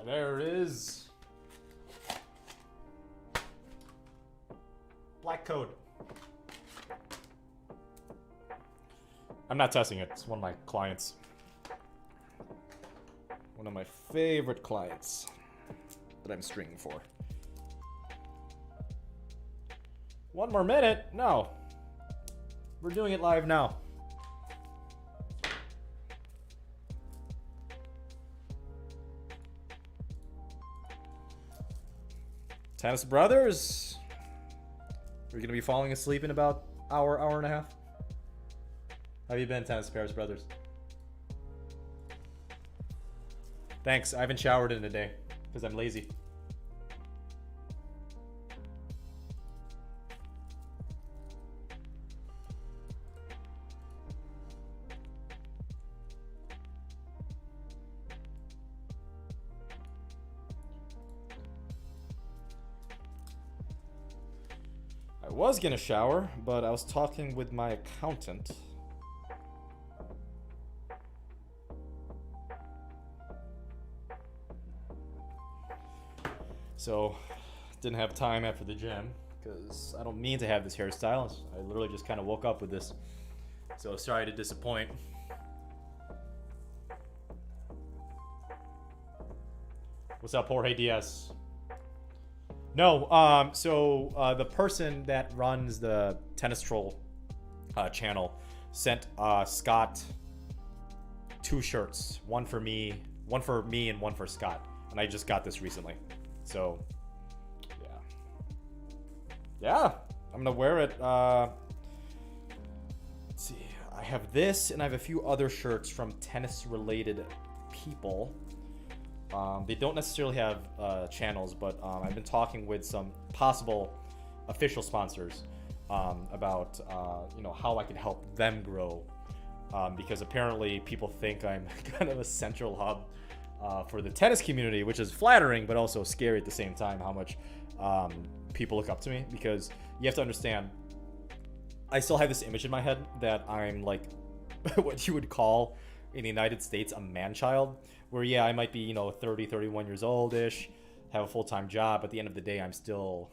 There it is. Black code. I'm not testing it. It's one of my clients. One of my favorite clients that I'm stringing for. One more minute? No. We're doing it live now. Tennis Brothers. We're gonna be falling asleep in about hour and a half. How have you been, Tennis Brothers? Thanks. I haven't showered in a day because I'm lazy. I was gonna shower, but I was talking with my accountant. So, didn't have time after the gym, because I don't mean to have this hairstyle. I literally just kind of woke up with this. So, sorry to disappoint. What's up, Jorge Diaz? No, so the person that runs the Tennis Troll channel sent Scott 2 shirts. One for me and one for Scott. And I just got this recently. So, yeah, I'm gonna wear it. Let's see, I have this, and I have a few other shirts from tennis-related people. They don't necessarily have channels, but I've been talking with some possible official sponsors about how I can help them grow, because apparently people think I'm kind of a central hub for the tennis community, which is flattering, but also scary at the same time, how much people look up to me. Because you have to understand, I still have this image in my head that I'm like what you would call in the United States a man-child, where yeah, I might be 30, 31 years old-ish, have a full-time job. At the end of the day, I'm still,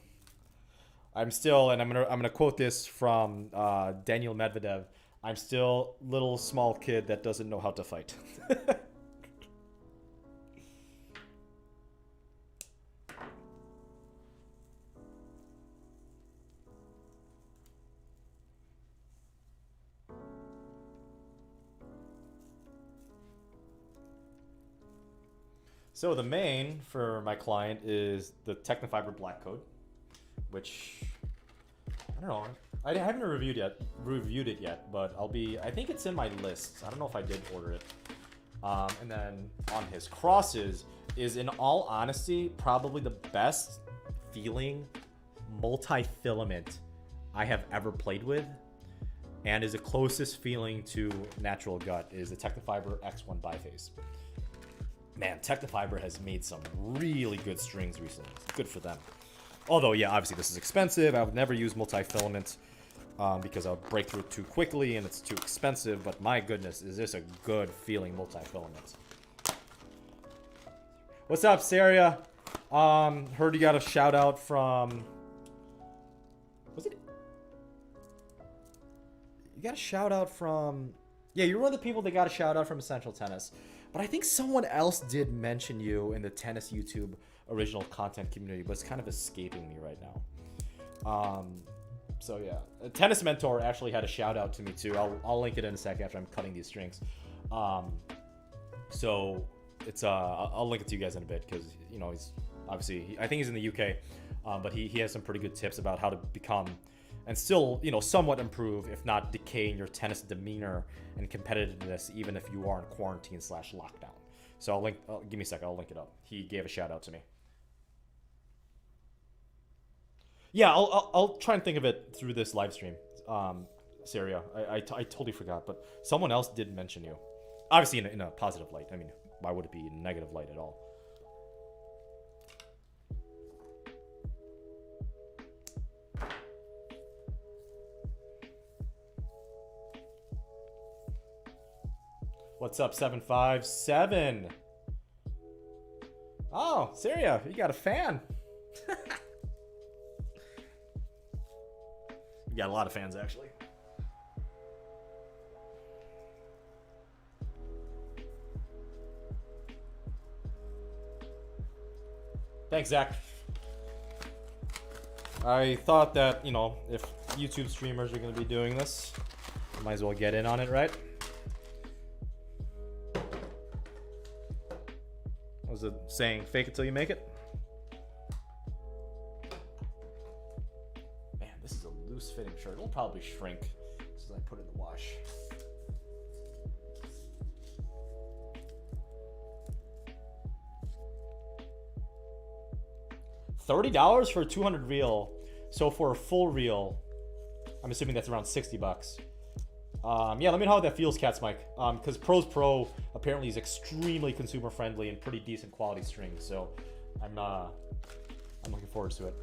and I'm gonna quote this from Daniel Medvedev, I'm still little small kid that doesn't know how to fight. So the main for my client is the Technofiber Black Code, which I don't know. I haven't reviewed it yet, but I think it's in my list. I don't know if I did order it. And then on his crosses is, in all honesty, probably the best feeling multi-filament I have ever played with, and is the closest feeling to natural gut is the Technofiber X1 biphase. Man, Technofiber has made some really good strings recently. Good for them. Although, yeah, obviously this is expensive. I would never use multi-filament because I'll break through it too quickly and it's too expensive. But my goodness, is this a good feeling multi-filament. What's up, Saria? Heard you got a shout out from... Was it? You got a shout out from... Yeah, you're one of the people that got a shout out from Essential Tennis. But I think someone else did mention you in the tennis YouTube original content community, but it's kind of escaping me right now. So yeah, a Tennis Mentor actually had a shout out to me too. I'll link it in a sec after I'm cutting these strings. So it's I'll link it to you guys in a bit, because he's obviously, I think he's in the UK, but he has some pretty good tips about how to become and still somewhat improve, if not decay, in your tennis demeanor and competitiveness, even if you are in quarantine / lockdown. So I'll link. Give me a second. I'll link it up. He gave a shout out to me. Yeah, I'll try and think of it through this live stream. Saria, I totally forgot, but someone else did mention you. Obviously in a positive light. I mean, why would it be in a negative light at all? What's up, 757? Oh, Syria, you got a fan. You got a lot of fans, actually. Thanks, Zach. I thought that, you know, if YouTube streamers are going to be doing this, might as well get in on it, right? What was it saying? Fake it till you make it? Man, this is a loose-fitting shirt. It'll probably shrink as I put it in the wash. $30 for a 200 reel. So for a full reel, I'm assuming that's around 60 bucks. Yeah, let me know how that feels, Cats Mike. Because Pros Pro apparently is extremely consumer friendly and pretty decent quality strings. So I'm looking forward to it.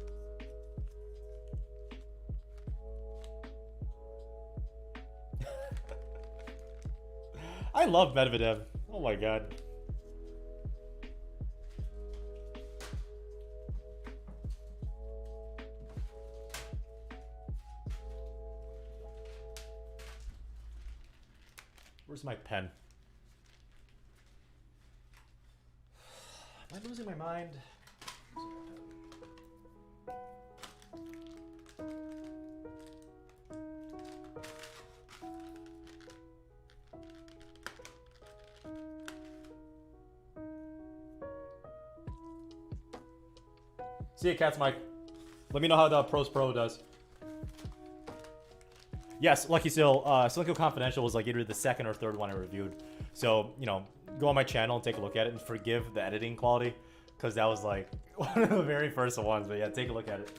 I love Medvedev. Oh my god. Where's my pen? Am I losing my mind? See ya, Cats Mike. Let me know how the Pros Pro does. Yes, Lucky Still, Silico Confidential was like either the second or third one I reviewed. So, you know, go on my channel and take a look at it and forgive the editing quality, because that was like one of the very first ones. But yeah, take a look at it.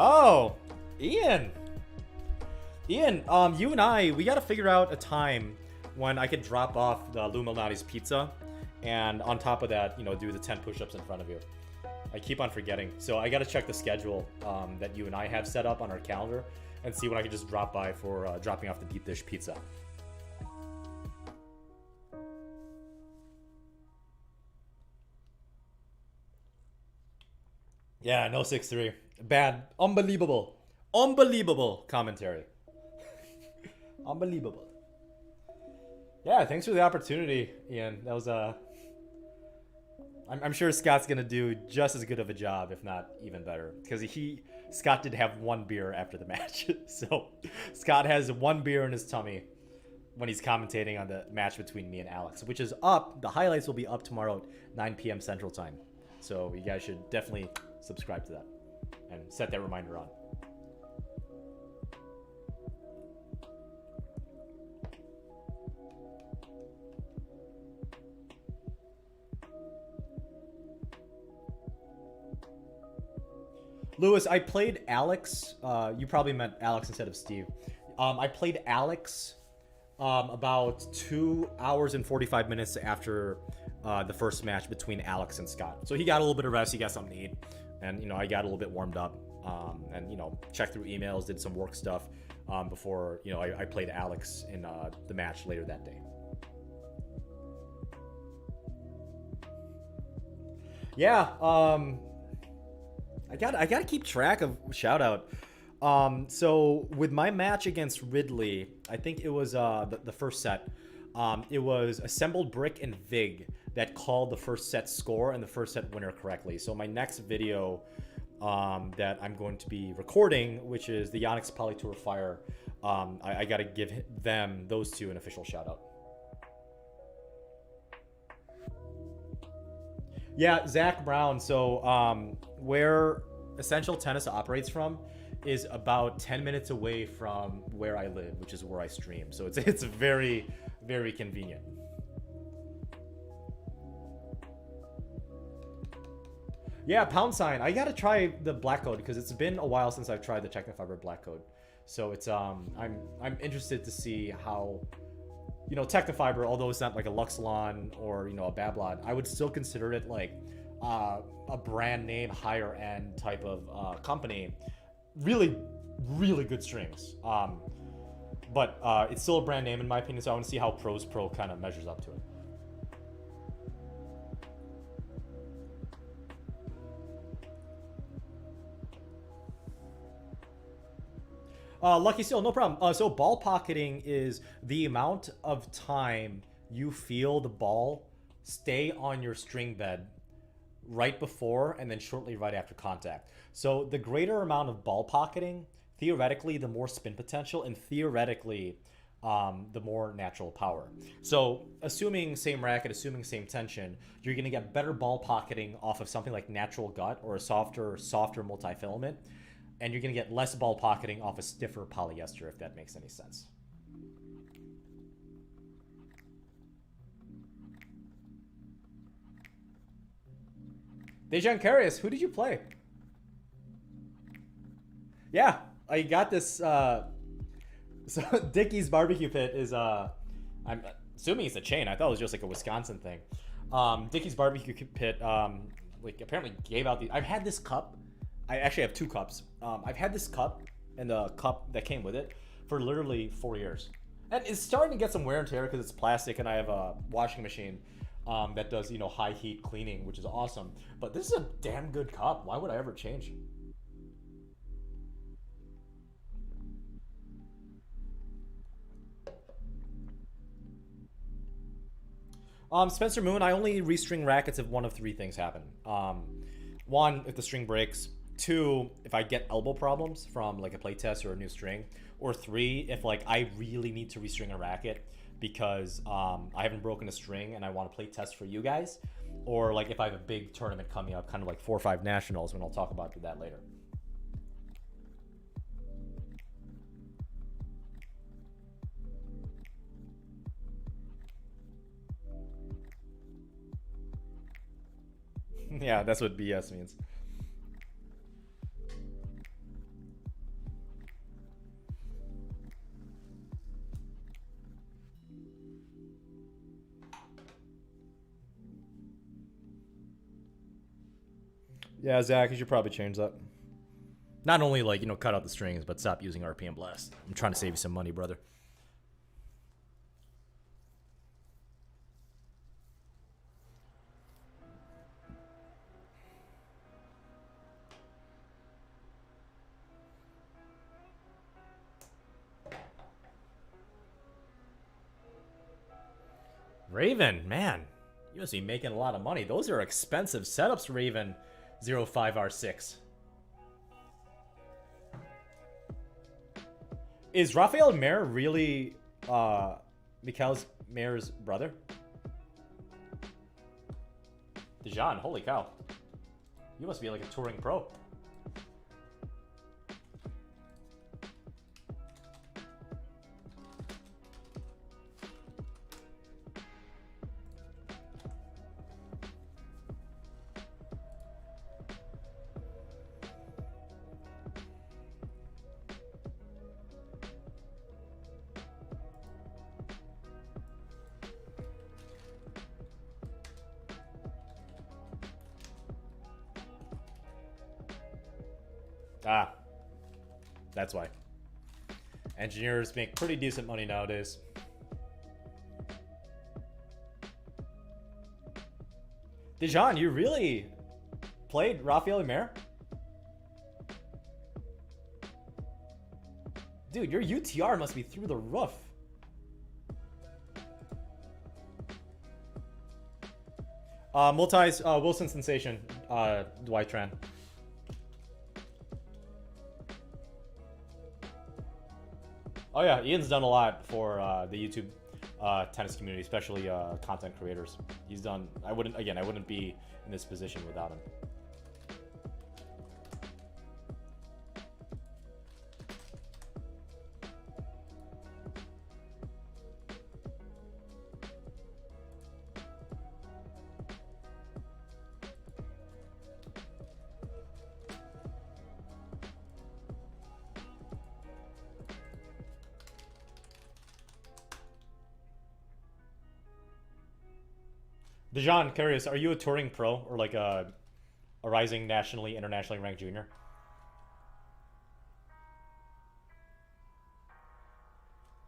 Oh, Ian. Ian, you and I, we got to figure out a time when I could drop off the Lou Malnati's pizza, and on top of that, you know, do the 10 push-ups in front of you. I keep on forgetting. So I got to check the schedule that you and I have set up on our calendar and see when I can just drop by for dropping off the deep dish pizza. Yeah, no 6-3. Bad. Unbelievable. Unbelievable commentary. Unbelievable. Yeah, thanks for the opportunity, Ian. That was I'm sure Scott's gonna do just as good of a job, if not even better, because Scott did have one beer after the match. So Scott has one beer in his tummy when he's commentating on the match between me and Alex, which is up. The highlights will be up tomorrow at 9 p.m. Central Time. So you guys should definitely subscribe to that and set that reminder on. Lewis, I played Alex. You probably meant Alex instead of Steve. I played Alex about 2 hours and 45 minutes after the first match between Alex and Scott. So he got a little bit of rest. He got something to eat. And, you know, I got a little bit warmed up and, you know, checked through emails, did some work stuff before, you know, I played Alex in the match later that day. Yeah, I gotta keep track of shout out. So with my match against Ridley, I think it was the first set. It was Assembled Brick and Vig that called the first set score and the first set winner correctly. So my next video that I'm going to be recording, which is the Yonex Polytour Fire, I got to give them, those two, an official shout out. Yeah, Zach Brown. So where Essential Tennis operates from is about 10 minutes away from where I live, which is where I stream. So it's very, very convenient. Yeah, pound sign. I gotta try the black code because it's been a while since I've tried the Technofiber black code. So it's I'm interested to see how, you know, Technofiber, although it's not like a Luxilon or, you know, a Babylon, I would still consider it like a brand name, higher end type of company. Really, really good strings. But it's still a brand name in my opinion, so I want to see how Pros Pro kind of measures up to it. Lucky Seal, no problem. So ball pocketing is the amount of time you feel the ball stay on your string bed right before and then shortly right after contact. So the greater amount of ball pocketing, theoretically, the more spin potential, and theoretically, the more natural power. So assuming same racket, assuming same tension, you're going to get better ball pocketing off of something like natural gut or a softer multifilament. And you're going to get less ball pocketing off a stiffer polyester, if that makes any sense. Dejan Karius, who did you play? Yeah, I got this. So Dickie's Barbecue Pit is, I'm assuming it's a chain. I thought it was just like a Wisconsin thing. Dickie's Barbecue Pit, like apparently gave out the. I've had this cup. I actually have 2 cups. I've had this cup and the cup that came with it for literally 4 years. And it's starting to get some wear and tear because it's plastic, and I have a washing machine that does, you know, high heat cleaning, which is awesome. But this is a damn good cup. Why would I ever change? Spencer Moon, I only restring rackets if one of 3 things happen. 1, if the string breaks. 2, if I get elbow problems from like a play test or a new string. Or 3, if like I really need to restring a racket because I haven't broken a string and I want to play test for you guys. Or like if I have a big tournament coming up, kind of like 4 or 5 nationals, and I'll talk about that later. Yeah, that's what BS means. Yeah, Zach, you should probably change that. Not only, like, you know, cut out the strings, but stop using RPM Blast. I'm trying to save you some money, brother. Raven, man, you must be making a lot of money. Those are expensive setups, Raven 05R6. Is Rafael Mayer really Mikhail Mayer's brother? Dejan, holy cow. You must be like a touring pro. Ah, that's why. Engineers make pretty decent money nowadays. Dejan, you really played Rafael Mayer? Dude, your UTR must be through the roof. Multis, Wilson Sensation, Dwight Tran. Oh yeah, Ian's done a lot for the YouTube tennis community, especially content creators. He's done. I wouldn't be in this position without him. Dejan, curious, are you a touring pro or like a rising nationally, internationally ranked junior?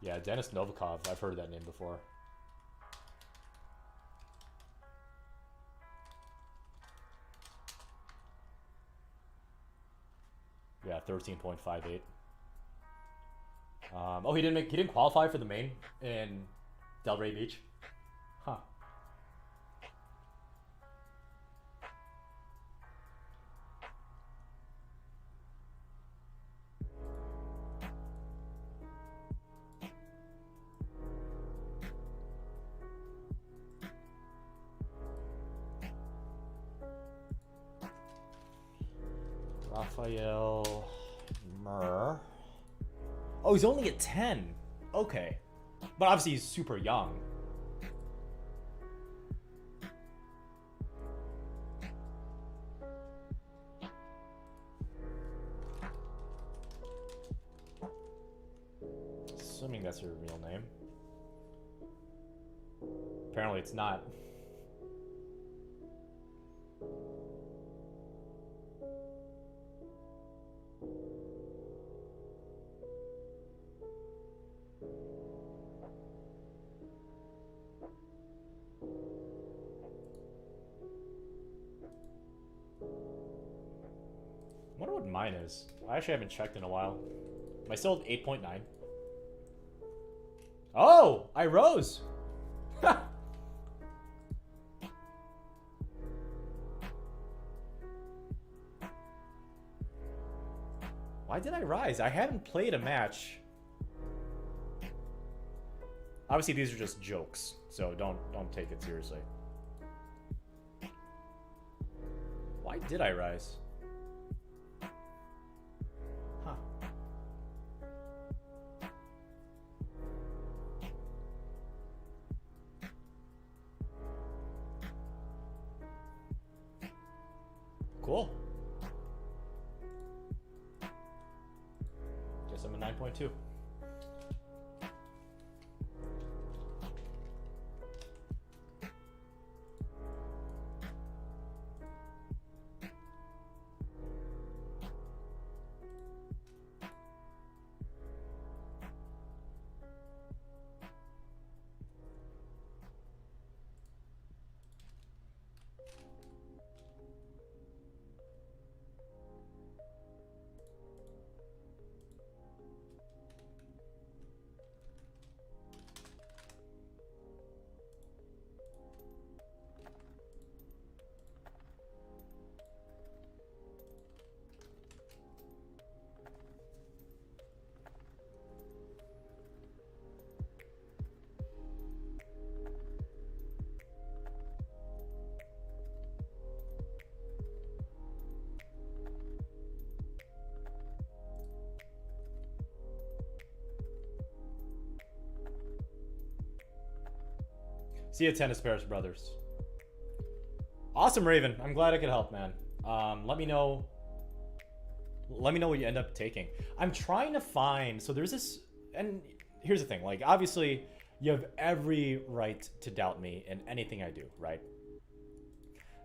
Yeah, Denis Novikov. I've heard that name before. Yeah, 13.58. Oh, he didn't qualify for the main in Delray Beach. Huh. Raphael Murr. Oh, he's only at 10. Okay. But obviously he's super young. Assuming that's your real name. Apparently it's not. I wonder what mine is. I actually haven't checked in a while. Am I still at 8.9? Oh! I rose! Why did I rise? I haven't played a match. Obviously these are just jokes, so don't take it seriously. Why did I rise? Huh. Cool. Guess I'm a 9.2. See ya, Tennis Bears Brothers. Awesome, Raven. I'm glad I could help, man. Let me know what you end up taking. I'm trying to find, so there's this, and here's the thing, like, obviously, you have every right to doubt me in anything I do, right?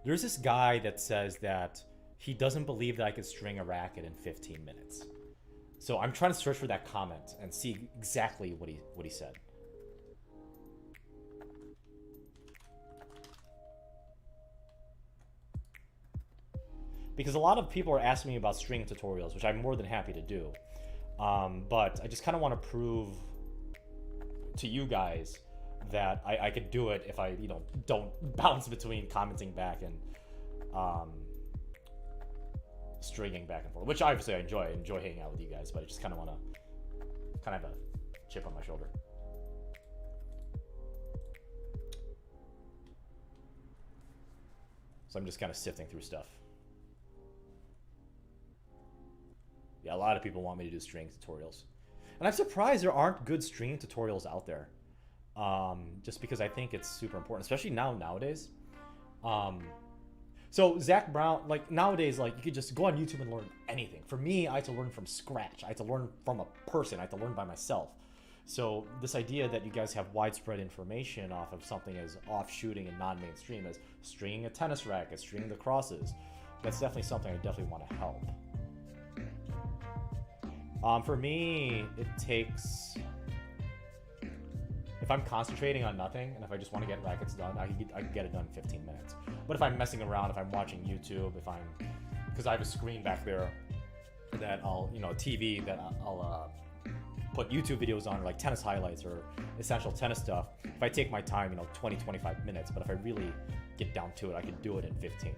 There's this guy that says that he doesn't believe that I could string a racket in 15 minutes. So I'm trying to search for that comment and see exactly what he said. Because a lot of people are asking me about string tutorials, which I'm more than happy to do. But I just kind of want to prove to you guys that I could do it if I, don't bounce between commenting back and stringing back and forth, which obviously I enjoy hanging out with you guys, but I just kind of want to have a chip on my shoulder. So I'm just kind of sifting through stuff. Yeah, a lot of people want me to do string tutorials. And I'm surprised there aren't good stringing tutorials out there. Just because I think it's super important, especially nowadays. So Zach Brown, like nowadays, like you could just go on YouTube and learn anything. For me, I had to learn from scratch. I had to learn from a person. I had to learn by myself. So this idea that you guys have widespread information off of something as offshooting and non-mainstream as stringing a tennis racket, stringing the crosses, that's definitely something I definitely want to help. For me, it takes, if I'm concentrating on nothing and if I just want to get rackets done, I can get it done in 15 minutes. But if I'm messing around, if I'm watching YouTube, because I have a screen back there that I'll, a TV that I'll put YouTube videos on, like tennis highlights or essential tennis stuff. If I take my time, 20, 25 minutes, but if I really get down to it, I can do it in 15.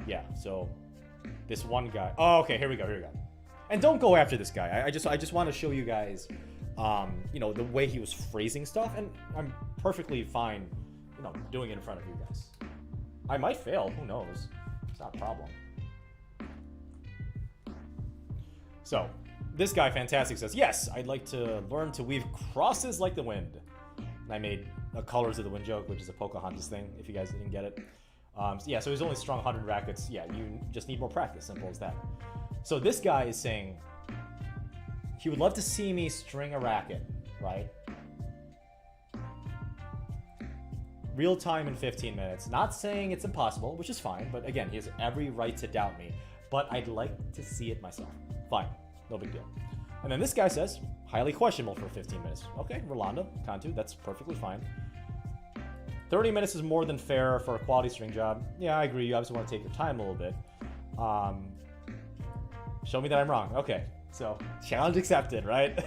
Yeah, so this one guy. Oh, okay, here we go. And don't go after this guy. I just want to show you guys, the way he was phrasing stuff, and I'm perfectly fine, doing it in front of you guys. I might fail. Who knows? It's not a problem. So, this guy, Fantastic, says, yes, I'd like to learn to weave crosses like the wind. And I made a Colors of the Wind joke, which is a Pocahontas thing, if you guys didn't get it. So he's only strung 100 rackets. Yeah, you just need more practice. Simple as that. So this guy is saying he would love to see me string a racket, right? Real time in 15 minutes. Not saying it's impossible, which is fine. But again, he has every right to doubt me. But I'd like to see it myself. Fine. No big deal. And then this guy says, highly questionable for 15 minutes. Okay, Rolando, Cantu, that's perfectly fine. 30 minutes is more than fair for a quality string job. Yeah, I agree. You obviously want to take your time a little bit. Show me that I'm wrong. Okay, so challenge accepted, right?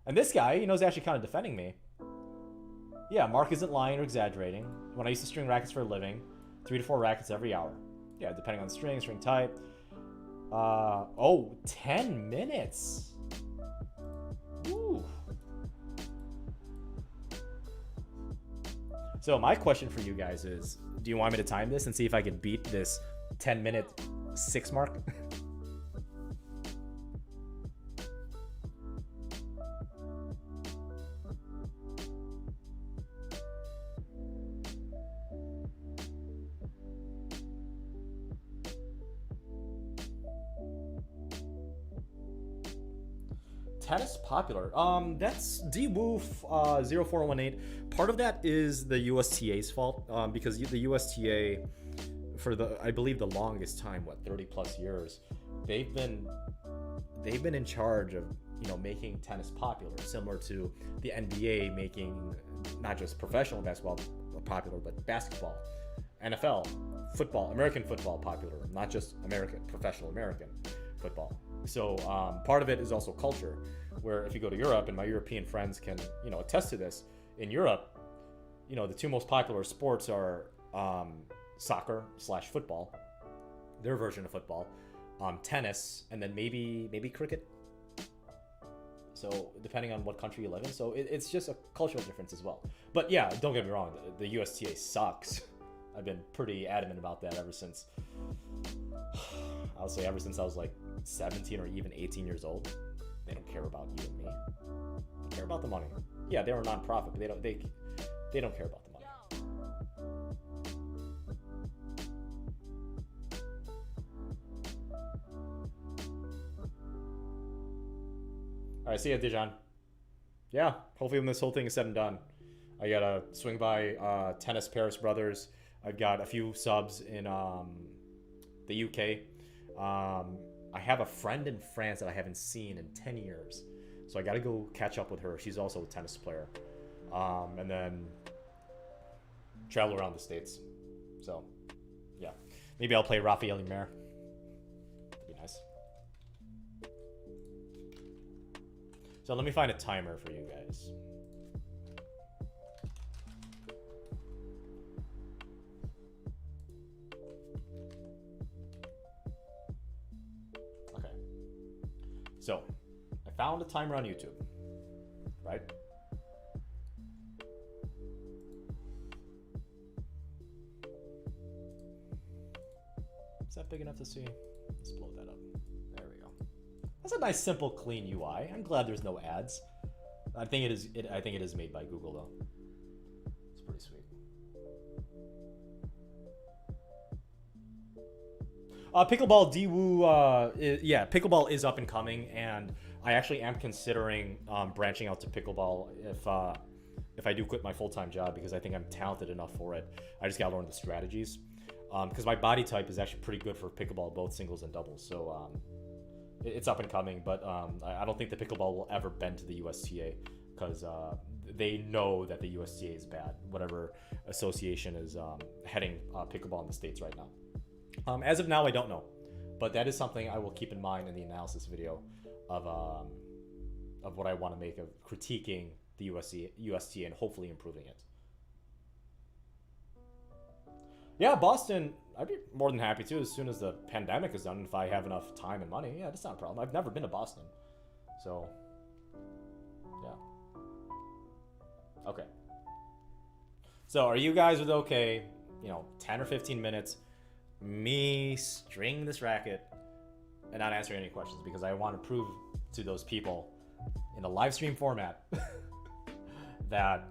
And this guy, is actually kind of defending me. Yeah, Mark isn't lying or exaggerating. When I used to string rackets for a living, 3 to 4 rackets every hour. Yeah, depending on the string type. 10 minutes. Ooh. So my question for you guys is, do you want me to time this and see if I can beat this 10-minute 6 mark? Tennis popular. That's DWoof 0418. Part of that is the USTA's fault, because the USTA, for I believe the longest time, 30 plus years, they've been in charge of making tennis popular, similar to the NBA making not just professional basketball popular, but basketball, NFL, football, American football popular, not just professional American football. So part of it is also culture, where if you go to Europe, and my European friends can attest to this, in Europe, the 2 most popular sports are soccer / football, their version of football, tennis, and then maybe cricket. So depending on what country you live in, so it's just a cultural difference as well. But yeah, don't get me wrong, the USTA sucks. I've been pretty adamant about that ever since I was like 17 or even 18 years old. They don't care about you and me. They care about the money. Yeah, they're a non-profit, but they don't care about the money. All right, see ya, Dijon. Yeah, hopefully when this whole thing is said and done, I gotta swing by Tennis Paris Brothers. I've got a few subs in the UK. I have a friend in France that I haven't seen in 10 years. So I got to go catch up with her. She's also a tennis player. And then travel around the States. So, yeah. Maybe I'll play Rafael Lemaire. That'd be nice. So let me find a timer for you guys. Okay. So I found a timer on YouTube, right? Is that big enough to see? Let's blow that up. There we go. That's a nice, simple, clean UI. I'm glad there's no ads. I think it is. I think it is made by Google though. It's pretty sweet. Pickleball Dwoo. Yeah, pickleball is up and coming, and I actually am considering branching out to pickleball if I do quit my full-time job, because I think I'm talented enough for it. I just gotta learn the strategies. Because my body type is actually pretty good for pickleball, both singles and doubles. So it's up and coming, but I don't think the pickleball will ever bend to the USTA, because they know that the USTA is bad, whatever association is heading pickleball in the States right now. As of now, I don't know, but that is something I will keep in mind in the analysis video of what I want to make of critiquing the USTA and hopefully improving it. Yeah, Boston, I'd be more than happy to as soon as the pandemic is done, if I have enough time and money. Yeah, that's not a problem. I've never been to Boston. So, yeah. Okay. So, are you guys with okay, 10 or 15 minutes, me string this racket and not answering any questions, because I want to prove to those people in a live stream format that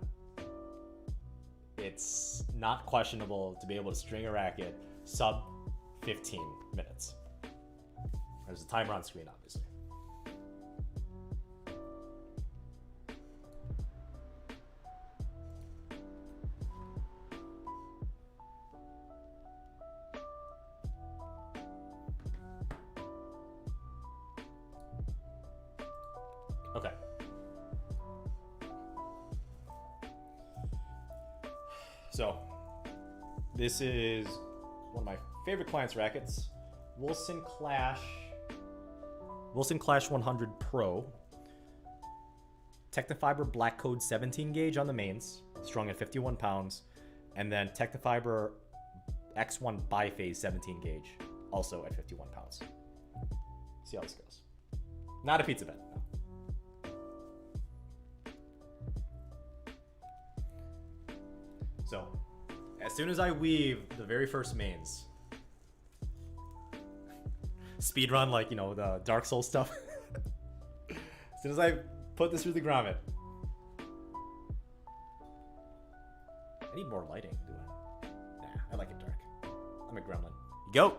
it's not questionable to be able to string a racket sub 15 minutes. There's a timer on screen, obviously. Okay. So, this is one of my favorite clients' rackets, Wilson Clash 100 Pro. Technofiber Black Code 17 gauge on the mains, strung at 51 pounds, and then Technofiber X1 biphase 17 gauge, also at 51 pounds. See how this goes. Not a pizza bed. No. So, as soon as I weave the very first mains, speedrun like, the Dark Souls stuff. As soon as I put this through the grommet. I need more lighting, do I? Nah, I like it dark. I'm a gremlin. Go!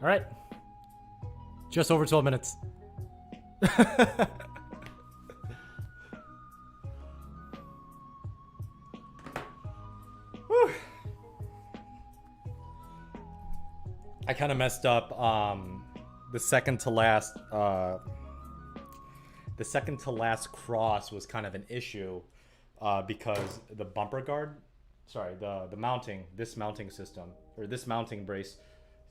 All right. Just over 12 minutes. I kind of messed up the second to last cross was kind of an issue because the bumper guard, sorry, the mounting, this mounting system or this mounting brace,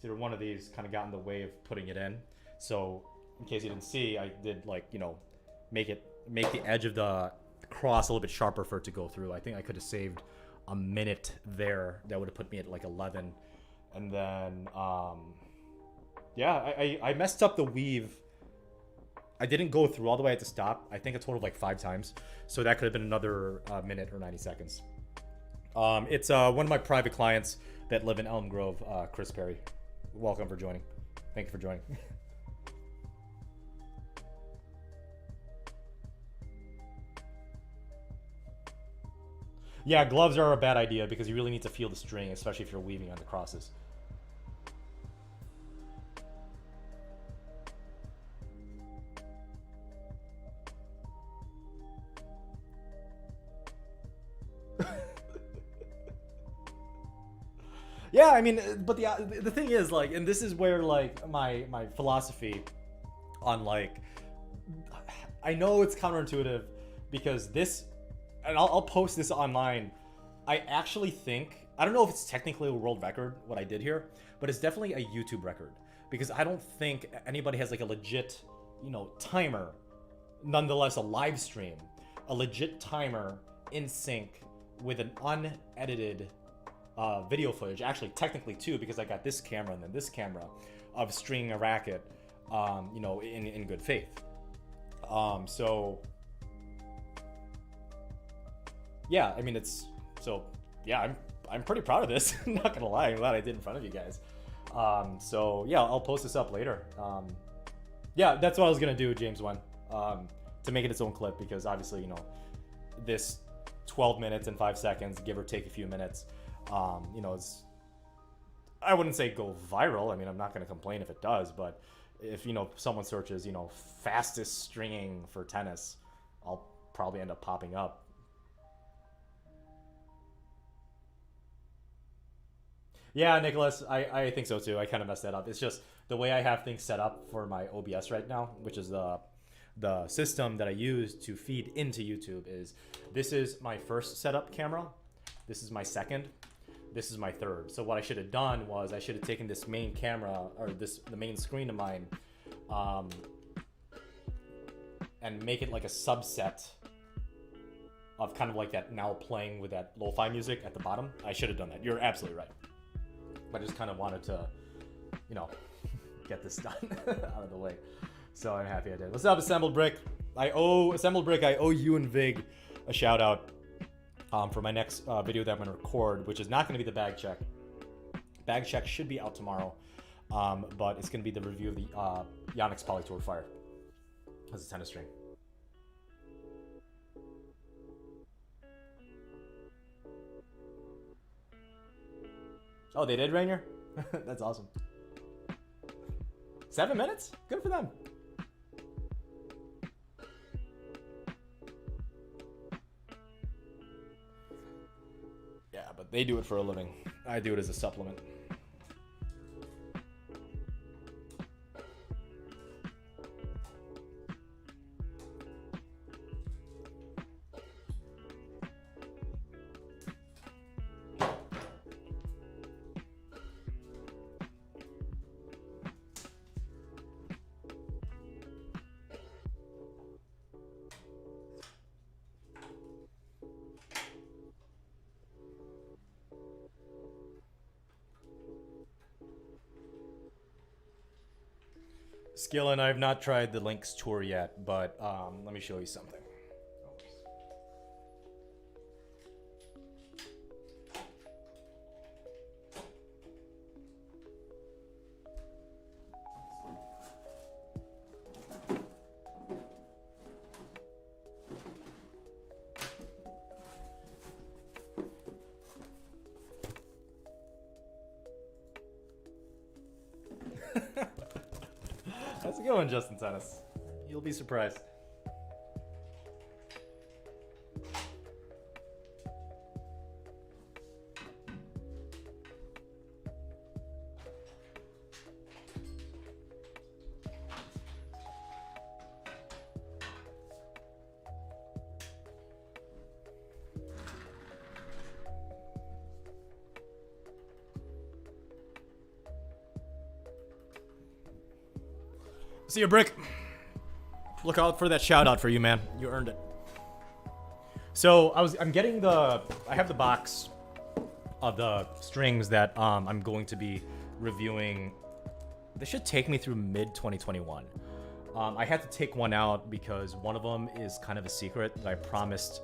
either one of these kind of got in the way of putting it in. So in case you didn't see, I did like, you know, make the edge of the cross a little bit sharper for it to go through. I think I could have saved a minute there. That would have put me at like 11. And then, yeah, I messed up the weave. I didn't go through all the way at the stop. I think a total of like 5 times. So that could have been another minute or 90 seconds. It's one of my private clients that live in Elm Grove, Chris Perry. Welcome for joining. Thank you for joining. Yeah, gloves are a bad idea because you really need to feel the string, especially if you're weaving on the crosses. Yeah, I mean, but the thing is, like, and this is where, like, my philosophy on, like, I know it's counterintuitive because this, and I'll post this online. I actually think, I don't know if it's technically a world record, what I did here, but it's definitely a YouTube record because I don't think anybody has, like, a legit, you know, timer, nonetheless a live stream, a legit timer in sync with an unedited video footage, actually technically 2 because I got this camera and then this camera of stringing a racket, you know, in good faith. So yeah, I mean, it's, so yeah, I'm pretty proud of this. I'm not gonna lie, I'm glad I did in front of you guys. So yeah, I'll post this up later. Yeah, that's what I was gonna do, James 1, to make it its own clip because obviously, you know, this 12 minutes and 5 seconds, give or take a few minutes, you know, it's, I wouldn't say go viral. I mean, I'm not going to complain if it does, but if, you know, someone searches, you know, fastest stringing for tennis, I'll probably end up popping up. Yeah, Nicholas, I think so too. I kind of messed that up. It's just the way I have things set up for my OBS right now, which is the system that I use to feed into YouTube, is this is my first setup camera. This is my second. This is my third. So what I should have done was I should have taken this main camera, or the main screen of mine, and make it like a subset of kind of like that now playing with that lo-fi music at the bottom. I should have done that. You're absolutely right. I just kind of wanted to, you know, get this done out of the way. So I'm happy I did. What's up, Assembled Brick? I owe you and Vig a shout out for my next video that I'm going to record, which is not going to be the bag check. Bag check should be out tomorrow, but it's going to be the review of the Yonex Polytour Fire as a tennis string. Oh, they did, Rainier? That's awesome. 7 minutes? Good for them. Yeah, but they do it for a living. I do it as a supplement. Skillin, I've not tried the Lynx tour yet, but let me show you something. How's it going, Justin Tennis? You'll be surprised. See you, Brick. Look out for that shout out for you, man. You earned it. So I'm getting I have the box of the strings that I'm going to be reviewing. This should take me through mid 2021. I had to take one out because one of them is kind of a secret that I promised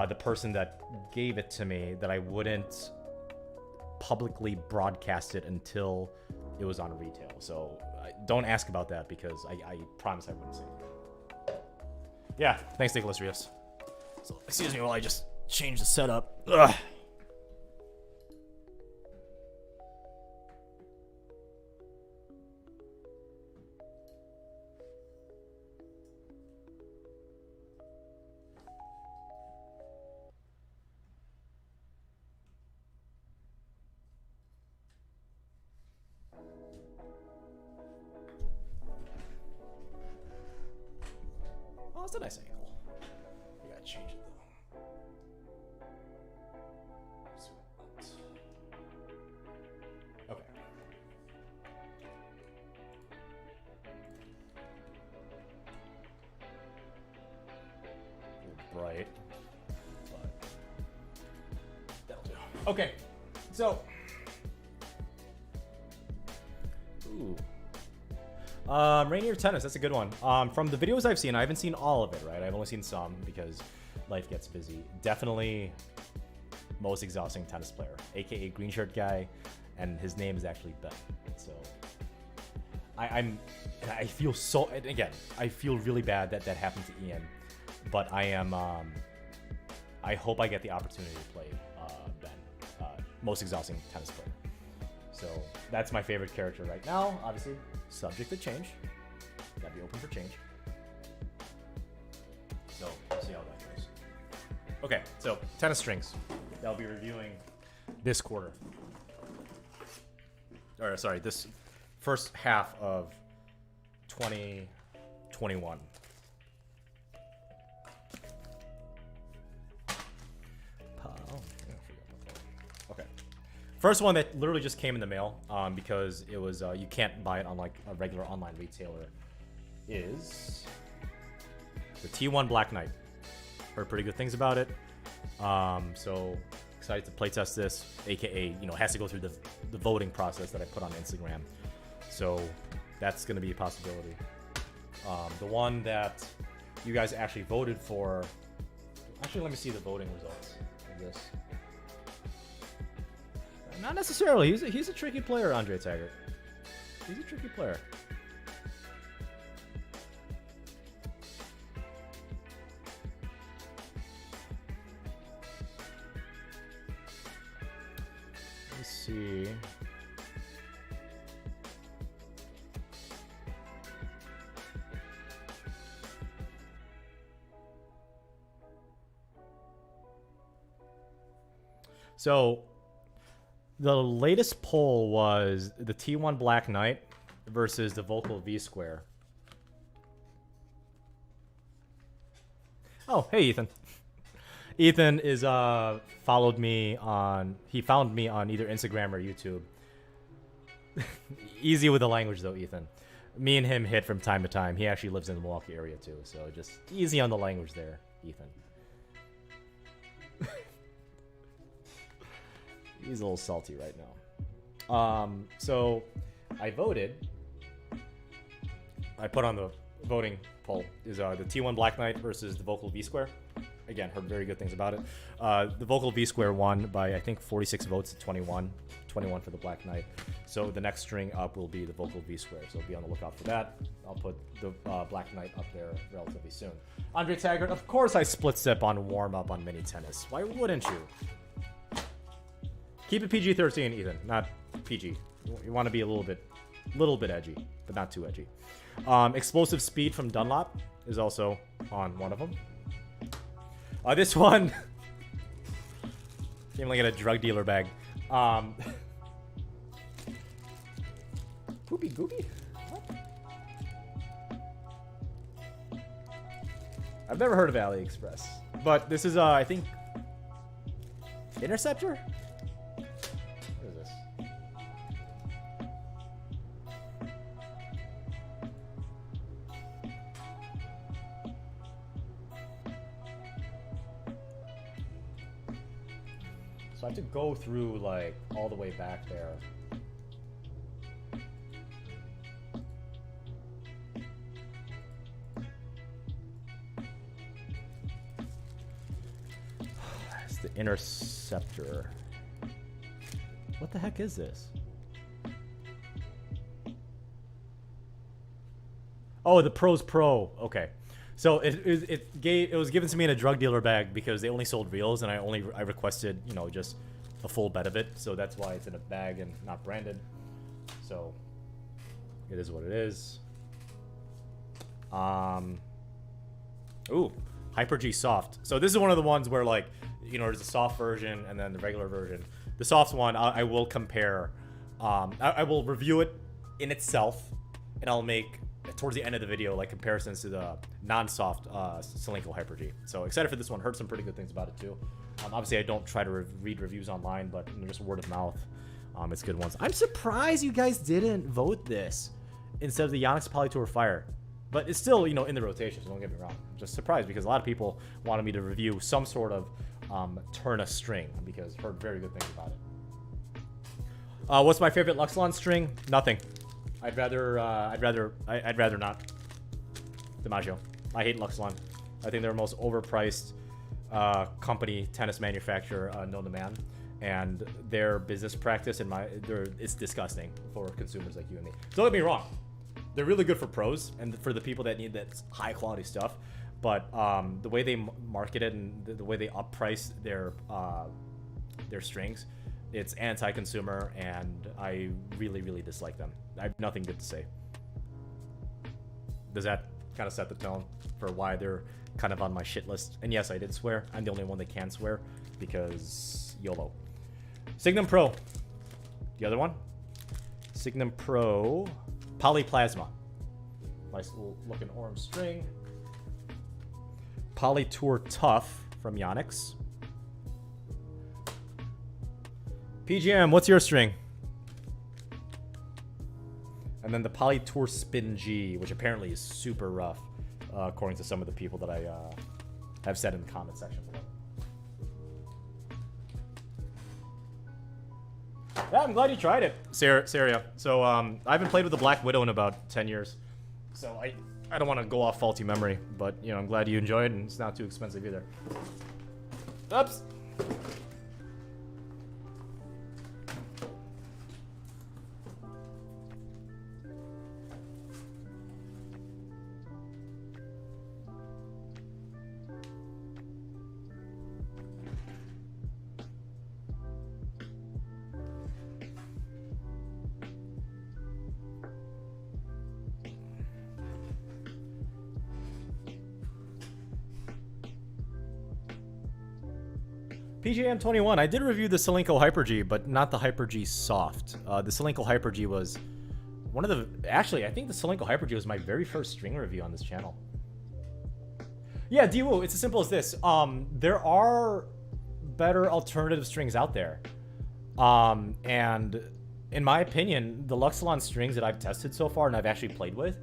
the person that gave it to me that I wouldn't publicly broadcast it until it was on retail. So don't ask about that because I promise I wouldn't say it. Yeah, thanks, Nicholas Rios. So excuse me while I just change the setup. Ugh. Oh, it's a nice angle. We gotta change it though. Okay. A little bright, but that'll do. Okay, so. Ooh. Rainier Tennis, that's a good one. From the videos I've seen, I haven't seen all of it, right? I've only seen some because life gets busy. Definitely most exhausting tennis player, aka green shirt guy, and his name is actually Ben. So I feel so, again, I feel really bad that that happened to Ian, but I hope I get the opportunity to play Ben, most exhausting tennis player. So that's my favorite character right now. Obviously, subject to change. Gotta be open for change. So we'll see how that goes. Okay, so tennis strings. I'll be reviewing this quarter. Or sorry, this first half of 2021. Okay. First one that literally just came in the mail because it was you can't buy it on like a regular online retailer is the T1 Black Knight. Heard pretty good things about it. So excited to playtest this, aka has to go through the voting process that I put on Instagram. So that's gonna be a possibility. The one that you guys actually voted for. Actually, let me see the voting results of this. Not necessarily. He's a tricky player, Andre Taggart. He's a tricky player. Let's see. So the latest poll was the T1 Black Knight versus the Vocal V Square. Oh, hey Ethan. Ethan is followed me on. He found me on either Instagram or YouTube. Easy with the language though, Ethan. Me and him hit from time to time. He actually lives in the Milwaukee area too, so just easy on the language there, Ethan. He's a little salty right now. So I voted. I put on the voting poll is the T1 Black Knight versus the Vocal V Square. Again, heard very good things about it. The Vocal V Square won by I think 46 votes to 21. 21 for the Black Knight. So the next string up will be the Vocal V Square. So be on the lookout for that. I'll put the Black Knight up there relatively soon. Andre Taggart, of course I split step on warm up on mini tennis. Why wouldn't you? Keep it PG-13, Ethan, not PG. You want to be a little bit edgy, but not too edgy. Explosive Speed from Dunlop is also on one of them. This one came like in a drug dealer bag. Poopy Goopy? What? I've never heard of AliExpress, but this is I think Interceptor? What is this? So I have to go through like all the way back there. It's the Interceptor. What the heck is this? Oh, the Pros Pro. Okay. So it was given to me in a drug dealer bag because they only sold reels, and I requested, you know, just a full bed of it. So that's why it's in a bag and not branded. So it is what it is. Ooh, Hyper G Soft. So this is one of the ones where, like, you know, there's a soft version and then the regular version. The soft one, I will compare. I will review it in itself, and I'll make towards the end of the video like comparisons to the non-soft Solinco Hyper G. So excited for this one. Heard some pretty good things about it too. Obviously, I don't try to read reviews online, but you know, just word of mouth. It's good ones. I'm surprised you guys didn't vote this instead of the Yonex Polytour Fire. But it's still, you know, in the rotation, so don't get me wrong. I'm just surprised because a lot of people wanted me to review some sort of Turna string because I've heard very good things about it. What's my favorite Luxilon string? Nothing. I'd rather not. DiMaggio. I hate Luxilon. I think they're the most overpriced company, tennis manufacturer known to man, and their business practice it's disgusting for consumers like you and me. Don't get me wrong. They're really good for pros and for the people that need that high quality stuff, but the way they market it and the way they upprice their strings, it's anti-consumer, and I really, really dislike them. I have nothing good to say. Does that kind of set the tone for why they're kind of on my shit list? And yes, I did swear. I'm the only one that can swear because YOLO. Signum Pro. The other one? Signum Pro Polyplasma. Nice little looking orange string. Polytour Tough from Yonex. PGM, what's your string? And then the Polytour Spin G, which apparently is super rough, according to some of the people that I have said in the comment section below. Yeah, I'm glad you tried it, Saria. So I haven't played with the Black Widow in about 10 years. So I don't want to go off faulty memory, but you know, I'm glad you enjoyed, and it's not too expensive either. Oops. PJM21, I did review the Solinco Hyper G, but not the Hyper G Soft. The Solinco Hyper G was one of the... Actually, I think the Solinco Hyper G was my very first string review on this channel. Yeah, Diwu, it's as simple as this. There are better alternative strings out there. And in my opinion, the Luxilon strings that I've tested so far and I've actually played with,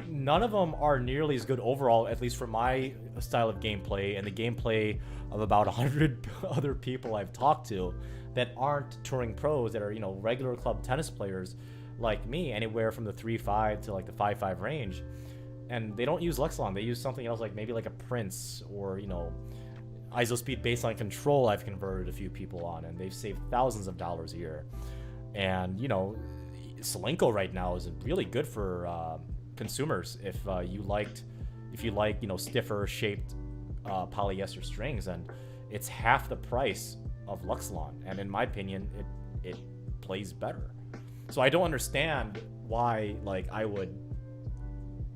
none of them are nearly as good overall, at least for my style of gameplay and the gameplay of about 100 other people I've talked to that aren't touring pros, that are, you know, regular club tennis players like me, anywhere from the 3.5 to like the 5.5 range. And they don't use Luxilon. They use something else, like maybe like a Prince or, you know, ISOspeed baseline control I've converted a few people on, and they've saved thousands of dollars a year. And, you know, Solinco right now is really good for consumers if you like, you know, stiffer shaped polyester strings, and it's half the price of Luxilon, and in my opinion it plays better. So I don't understand why, like, I would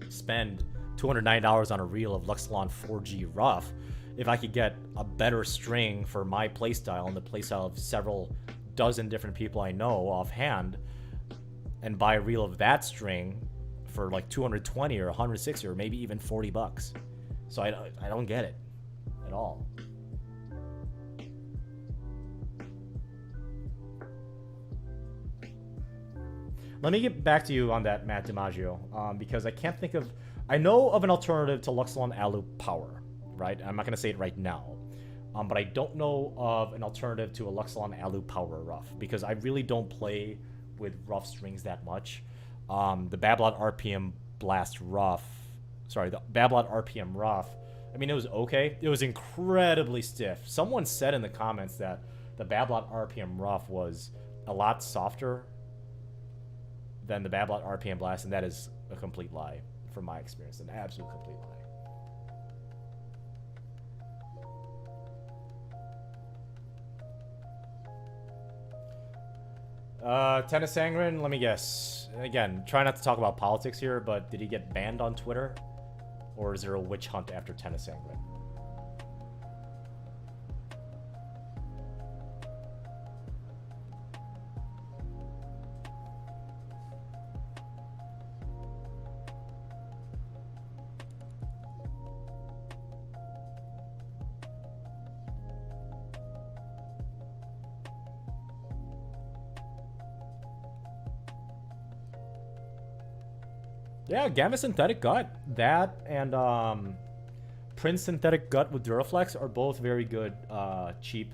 spend $209 on a reel of Luxilon 4G rough if I could get a better string for my playstyle and the playstyle of several dozen different people I know offhand, and buy a reel of that string for like 220 or 160 or maybe even $40. So I don't get it at all. Let me get back to you on that, Matt DiMaggio, because I can't think of... I know of an alternative to Luxilon Alu Power, right? I'm not going to say it right now. But I don't know of an alternative to a Luxilon Alu Power rough, because I really don't play with rough strings that much. The Babolat RPM Blast rough... Sorry, the Babolat RPM rough, I mean, it was okay. It was incredibly stiff. Someone said in the comments that the Babolat RPM rough was a lot softer than the Babolat RPM Blast, and that is a complete lie from my experience. An absolute complete lie. Tennis Sangren, let me guess. Again, try not to talk about politics here, but did he get banned on Twitter? Or is there a witch hunt after Tennis Sangren? Yeah, Gamma Synthetic Gut. That and Prince Synthetic Gut with Duraflex are both very good, cheap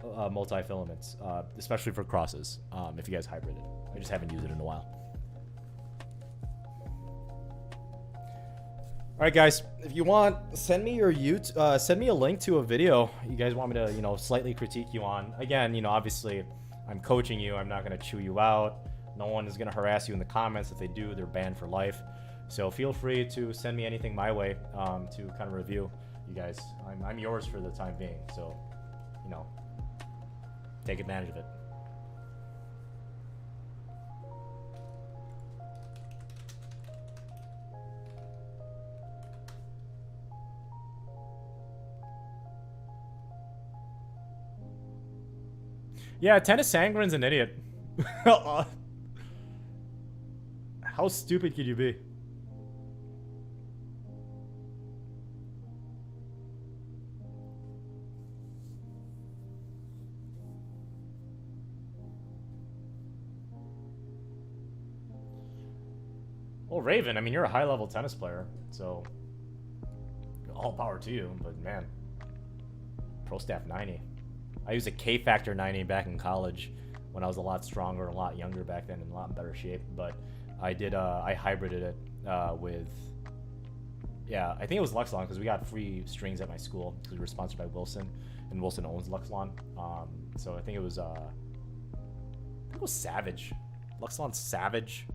multi-filaments, especially for crosses, if you guys hybrid it. I just haven't used it in a while. Alright guys, if you want, send me your send me a link to a video you guys want me to, you know, slightly critique you on. Again, you know, obviously, I'm coaching you, I'm not going to chew you out. No one is going to harass you in the comments. If they do, they're banned for life. So feel free to send me anything my way to kind of review you guys. I'm yours for the time being. So, you know, take advantage of it. Yeah, Tennis Sangren's an idiot. How stupid could you be? Well, Raven, I mean, you're a high-level tennis player, so all power to you, but man, Pro Staff 90. I used a K-Factor 90 back in college when I was a lot stronger, a lot younger back then, and a lot in better shape, but I did, I hybrided it with, yeah, I think it was Luxilon, because we got free strings at my school, because we were sponsored by Wilson, and Wilson owns Luxilon, so I think it was Savage, Luxilon Savage,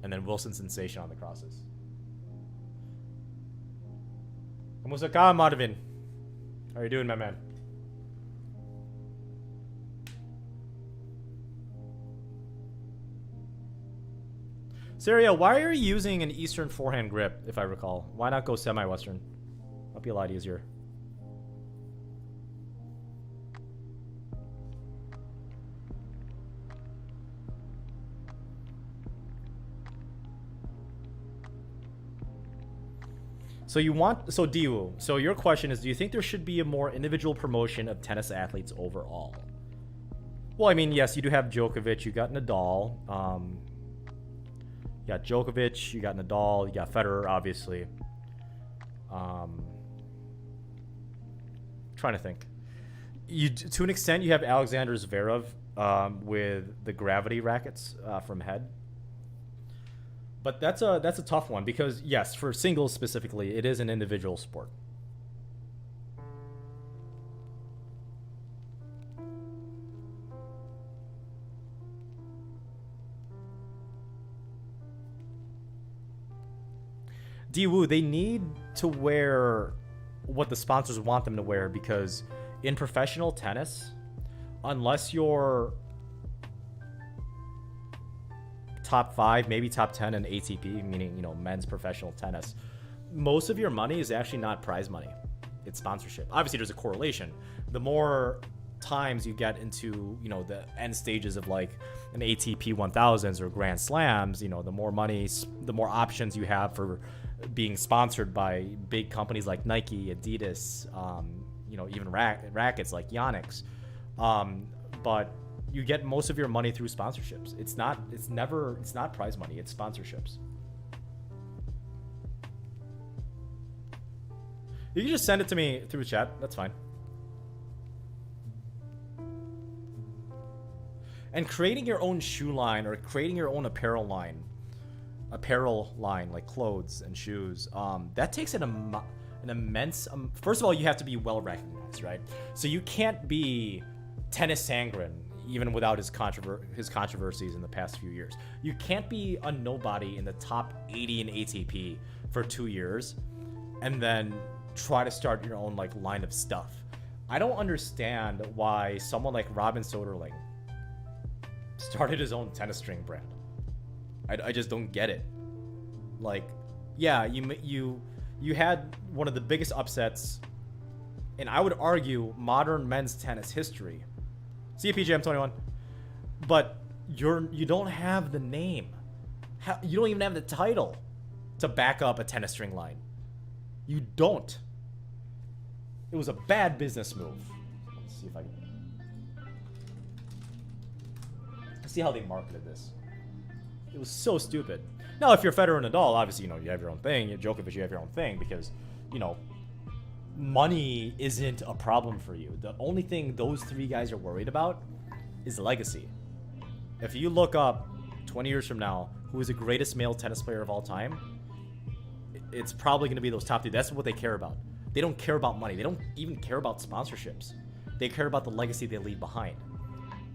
and then Wilson Sensation on the crosses. Kamusta ka, Marvin? How are you doing, my man? Syria, why are you using an Eastern forehand grip, if I recall? Why not go semi-Western? That'd be a lot easier. So you want, so Diwu, so your question is, do you think there should be a more individual promotion of tennis athletes overall? Well, I mean, yes, you do have Djokovic, you got Nadal, you got Djokovic, you got Nadal, you got Federer, obviously. Trying to think. To an extent, you have Alexander Zverev with the gravity rackets from Head. But that's a tough one because, yes, for singles specifically, it is an individual sport. Diwu, they need to wear what the sponsors want them to wear because in professional tennis, unless you're top 5, maybe top 10 in ATP, meaning, you know, men's professional tennis, most of your money is actually not prize money. It's sponsorship. Obviously, there's a correlation. The more times you get into, you know, the end stages of like an ATP 1000s or Grand Slams, you know, the more money, the more options you have for being sponsored by big companies like Nike, Adidas, you know, even rackets like Yonex. But you get most of your money through sponsorships. It's not prize money. It's sponsorships. You can just send it to me through chat. That's fine. And creating your own shoe line or creating your own apparel line like clothes and shoes, that takes an immense. First of all, you have to be well recognized, right? So you can't be Tennis Sangren, even without his controversies in the past few years. You can't be a nobody in the top 80 in ATP for 2 years, and then try to start your own like line of stuff. I don't understand why someone like Robin Soderling started his own tennis string brand. I just don't get it. Like, yeah, you had one of the biggest upsets, and I would argue modern men's tennis history. See you, PJ, I'm 21. But you don't have the name. You don't even have the title to back up a tennis string line. You don't. It was a bad business move. Let's see if I can. Let's see how they marketed this. It was so stupid. Now, if you're Federer and Nadal, obviously, you know, you have your own thing. Djokovic, you have your own thing because, you know, money isn't a problem for you. The only thing those three guys are worried about is legacy. If you look up 20 years from now, who is the greatest male tennis player of all time, it's probably going to be those top three. That's what they care about. They don't care about money. They don't even care about sponsorships. They care about the legacy they leave behind.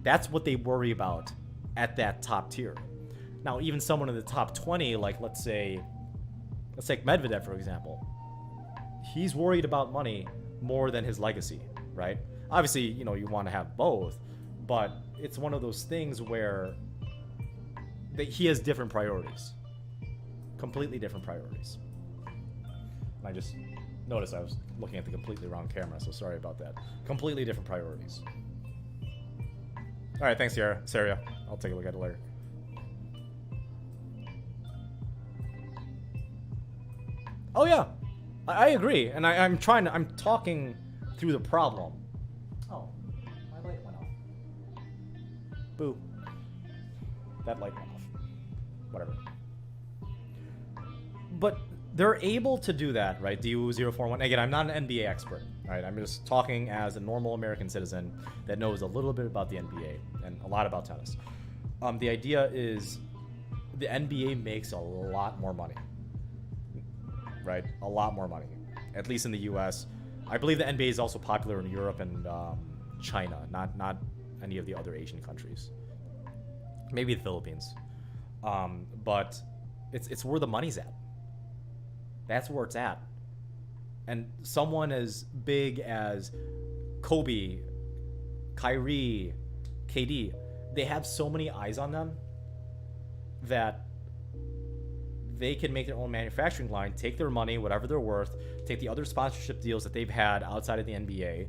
That's what they worry about at that top tier. Now, even someone in the top 20, like let's take Medvedev, for example. He's worried about money more than his legacy, right? Obviously, you know, you want to have both, but it's one of those things where he has different priorities. Completely different priorities. And I just noticed I was looking at the completely wrong camera, so sorry about that. Completely different priorities. All right, thanks, Saria. I'll take a look at it later. Oh yeah, I agree, and I'm talking through the problem. Oh, my light went off. Boo. That light went off. Whatever. But they're able to do that, right? DU041. Again, I'm not an NBA expert, right? I'm just talking as a normal American citizen that knows a little bit about the NBA and a lot about tennis. The idea is the NBA makes a lot more money, right? A lot more money, at least in the U.S. I believe the NBA is also popular in Europe and China, not any of the other Asian countries. Maybe the Philippines. But it's where the money's at. That's where it's at. And someone as big as Kobe, Kyrie, KD, they have so many eyes on them that they can make their own manufacturing line, take their money, whatever they're worth, take the other sponsorship deals that they've had outside of the NBA,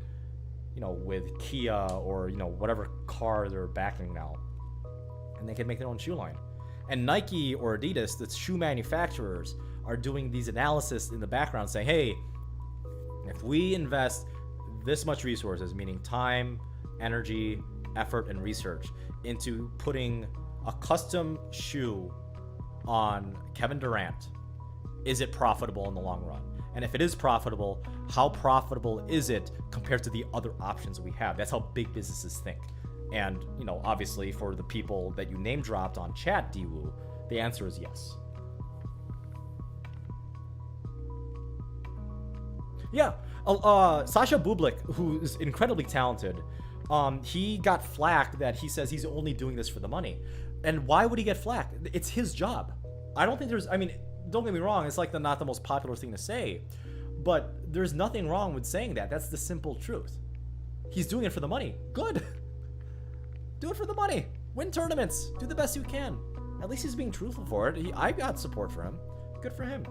you know, with Kia or, you know, whatever car they're backing now, and they can make their own shoe line. And Nike or Adidas, the shoe manufacturers, are doing these analysis in the background saying, hey, if we invest this much resources, meaning time, energy, effort, and research, into putting a custom shoe on Kevin Durant, is it profitable in the long run? And if it is profitable, how profitable is it compared to the other options we have? That's how big businesses think. And, you know, obviously for the people that you name dropped on chat, Diwu, the answer is yes. Yeah, Sasha Bublik, who is incredibly talented, he got flack that he says he's only doing this for the money. And why would he get flack? It's his job. I don't think there's, I mean, don't get me wrong, it's like not the most popular thing to say, but there's nothing wrong with saying that. That's the simple truth. He's doing it for the money. Good. Do it for the money. Win tournaments. Do the best you can. At least he's being truthful for it. I got support for him. Good for him.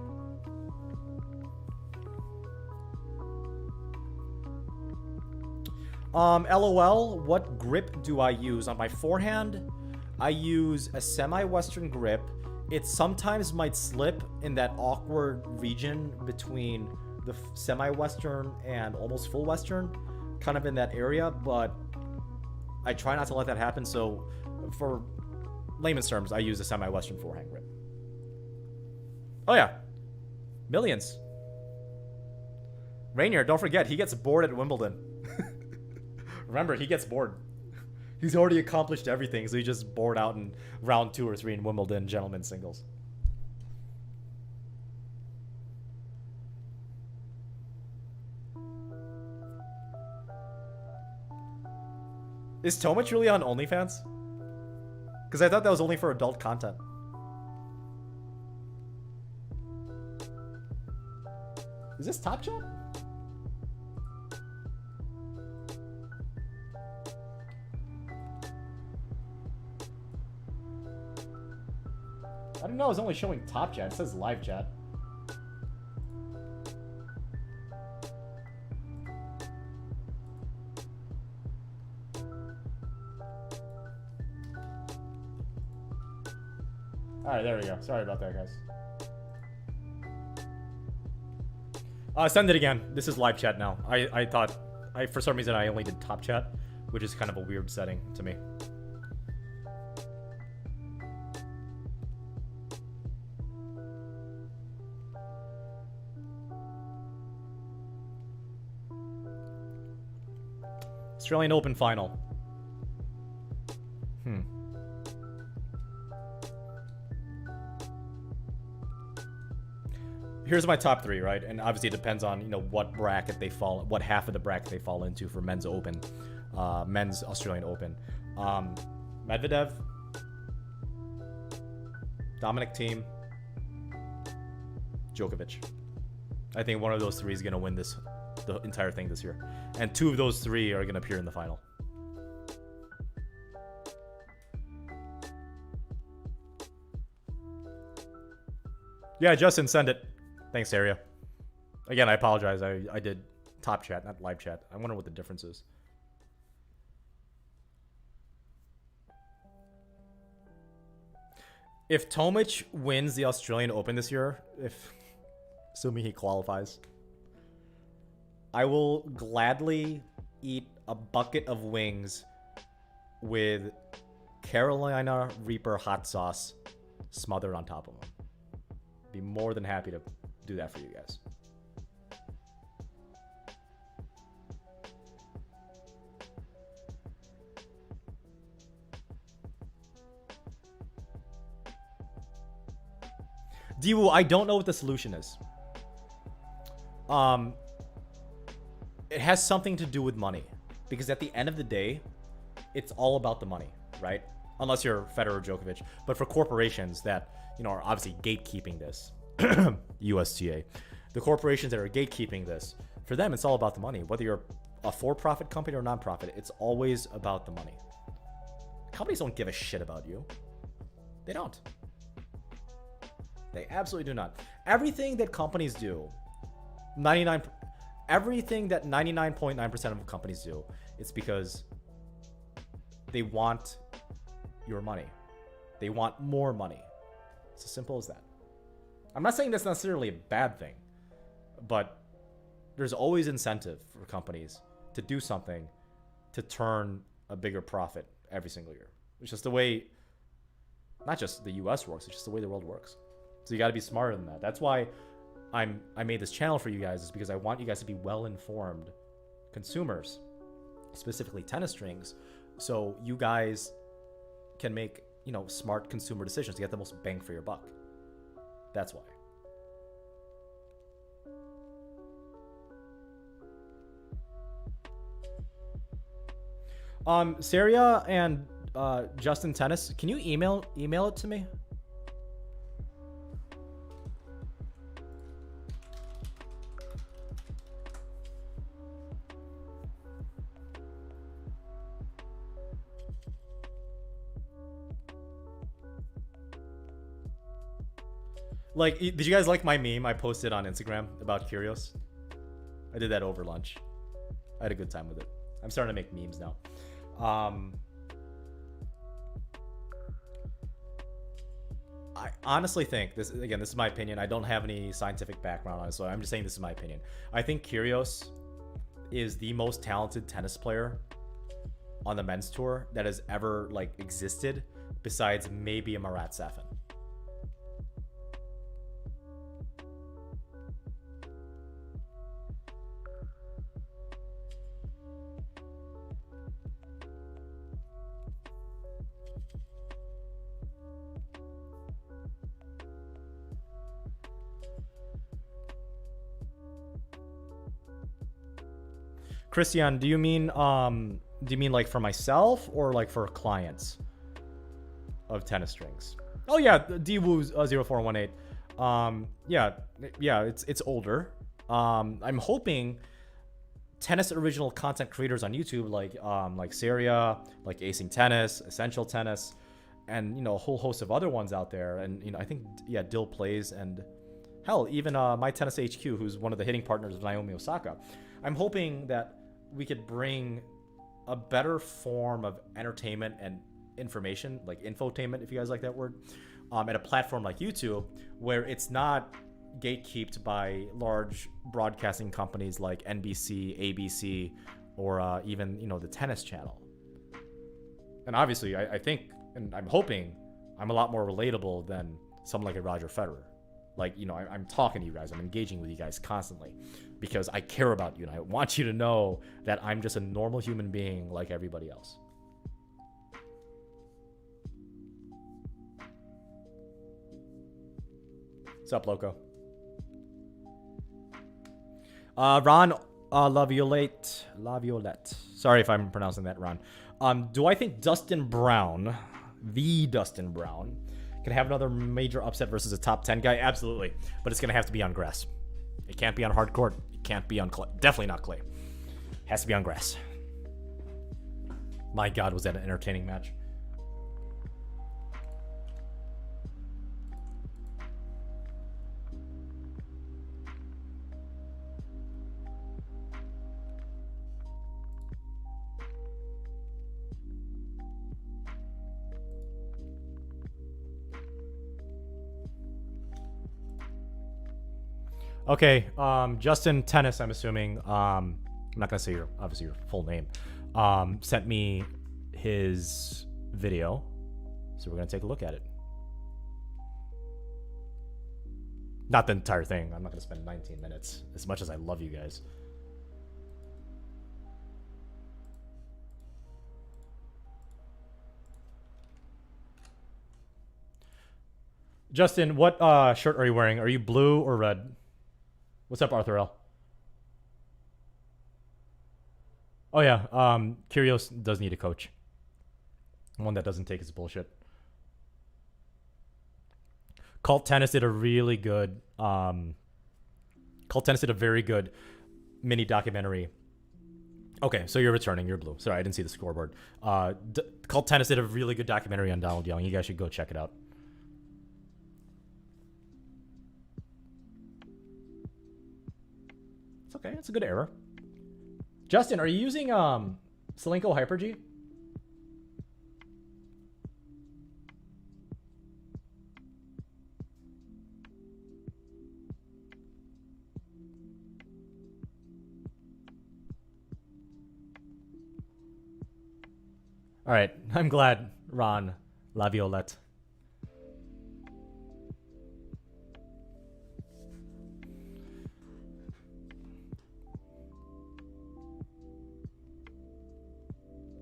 LOL, what grip do I use? On my forehand, I use a semi-Western grip. It sometimes might slip in that awkward region between the semi-Western and almost full Western, kind of in that area, but I try not to let that happen. So for layman's terms, I use a semi-Western forehand grip. Oh yeah, millions. Rainier, don't forget, he gets bored at Wimbledon. Remember, he gets bored. He's already accomplished everything, so he just bored out in round 2 or 3 in Wimbledon gentlemen's singles. Is Tomic really on OnlyFans? Because I thought that was only for adult content. Is this Top Chat? I didn't know it was only showing Top Chat. It says Live Chat. Alright, there we go. Sorry about that, guys. Send it again. This is Live Chat now. I thought... for some reason, I only did Top Chat, which is kind of a weird setting to me. Australian Open final. Here's my top 3, right? And obviously it depends on, you know, what bracket they fall, what half of the bracket they fall into for men's Open, men's Australian Open. Medvedev, Dominic Thiem, Djokovic. I think one of those 3 is going to win the entire thing this year. And 2 of those 3 are going to appear in the final. Yeah, Justin, send it. Thanks, Aria. Again, I apologize. I did Top Chat, not Live Chat. I wonder what the difference is. If Tomic wins the Australian Open this year, assuming he qualifies, I will gladly eat a bucket of wings with Carolina Reaper hot sauce smothered on top of them. Be more than happy to do that for you guys. Diwu, I don't know what the solution is. It has something to do with money, because at the end of the day, it's all about the money, right? Unless you're Federer or Djokovic. But for corporations that, you know, are obviously gatekeeping this, USTA, the corporations that are gatekeeping this, for them, it's all about the money. Whether you're a for-profit company or non-profit, it's always about the money. Companies don't give a shit about you. They don't. They absolutely do not. Everything that companies do, everything that 99.9% of companies do, it's because they want your money. They want more money. It's as simple as that. I'm not saying that's necessarily a bad thing, but there's always incentive for companies to do something to turn a bigger profit every single year. It's just the way, not just the US works, it's just the way the world works. So you got to be smarter than that. That's why I made this channel for you guys, is because I want you guys to be well-informed consumers, specifically tennis strings, so you guys can make, you know, smart consumer decisions to get the most bang for your buck. That's why. Saria and Justin Tennis, can you email it to me? Like, did you guys like my meme I posted on Instagram about Curios? I did that over lunch. I had a good time with it. I'm starting to make memes now. I honestly think this, again, this is my opinion. I don't have any scientific background on it, so I'm just saying this is my opinion. I think Kyrgios is the most talented tennis player on the men's tour that has ever like existed, besides maybe a Marat Safin. Christian, do you mean like for myself or like for clients of tennis strings? Oh yeah, dwoo 0418. Yeah, it's older. I'm hoping tennis original content creators on YouTube like Syria, like Acing Tennis, Essential Tennis, and a whole host of other ones out there. And I think Dill plays, and hell, even My Tennis HQ, who's one of the hitting partners of Naomi Osaka. I'm hoping that we could bring a better form of entertainment and information, like infotainment, if you guys like that word, at a platform like YouTube, where it's not gatekept by large broadcasting companies like NBC, ABC, or even the Tennis Channel. And obviously, I think, and I'm hoping, I'm a lot more relatable than someone like a Roger Federer. Like, I'm talking to you guys, I'm engaging with you guys constantly because I care about you and I want you to know that I'm just a normal human being like everybody else. What's up, Loco? Ron Laviolette. Sorry if I'm pronouncing that wrong. Do I think Dustin Brown, the Dustin Brown, can have another major upset versus a top 10 guy? Absolutely. But it's going to have to be on grass. It can't be on hard court. It can't be on clay. Definitely not clay. It has to be on grass. My God, was that an entertaining match? Okay, Justin Tennis, I'm assuming, I'm not gonna say obviously your full name, sent me his video, so we're gonna take a look at it. Not the entire thing. I'm not gonna spend 19 minutes, as much as I love you guys. Justin, what shirt are you wearing? Are you blue or red? What's up, Arthur L? Oh yeah, Kyrgios does need a coach. One that doesn't take his bullshit. Cult Tennis did a really good Cult Tennis did a very good mini documentary. Okay, so you're returning, you're blue. Sorry, I didn't see the scoreboard. Cult Tennis did a really good documentary on Donald Young. You guys should go check it out. Okay, that's a good error. Justin, are you using Selenko Hyper-G? All right, I'm glad, Ron Laviolette.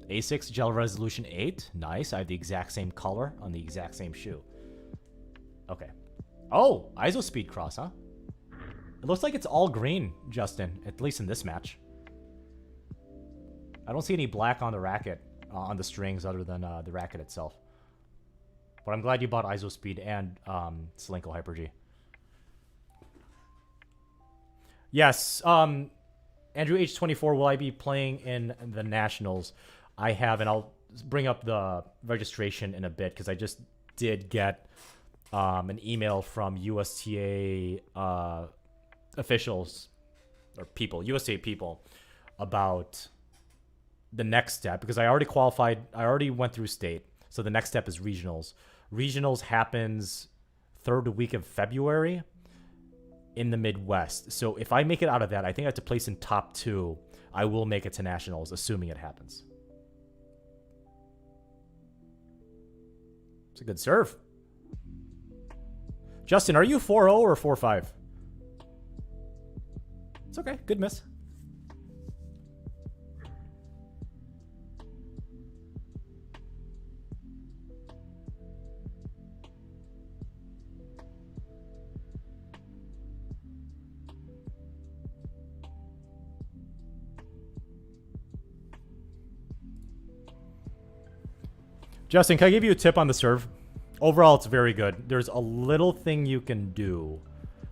A6 Gel Resolution 8. Nice. I have the exact same color on the exact same shoe. Okay. Oh, ISO Speed Cross, huh? It looks like it's all green, Justin, at least in this match. I don't see any black on the racket, on the strings, other than the racket itself. But I'm glad you bought ISO Speed and Selenko Hyper-G. Yes. Andrew H24, will I be playing in the Nationals? I have, and I'll bring up the registration in a bit because I just did get an email from USTA officials or people, USTA people, about the next step, because I already qualified. I already went through state. So the next step is regionals. Regionals happens third week of February in the Midwest. So if I make it out of that, I think I have to place in top 2. I will make it to nationals, assuming it happens. It's a good serve. Justin, are you 4-0 or 4-5? It's okay. Good miss. Justin, can I give you a tip on the serve? Overall, it's very good. There's a little thing you can do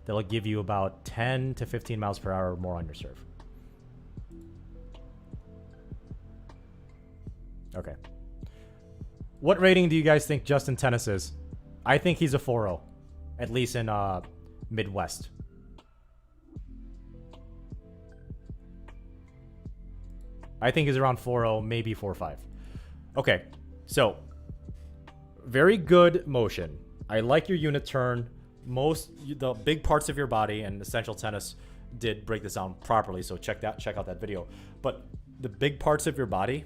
that'll give you about 10 to 15 miles per hour more on your serve. Okay. What rating do you guys think Justin Tennis is? I think he's a 4-0, at least in Midwest. I think he's around 4-0, maybe 4-5. Okay, so very good motion. I like your unit turn. The big parts of your body, and Essential Tennis did break this down properly, so check out that video. But the big parts of your body,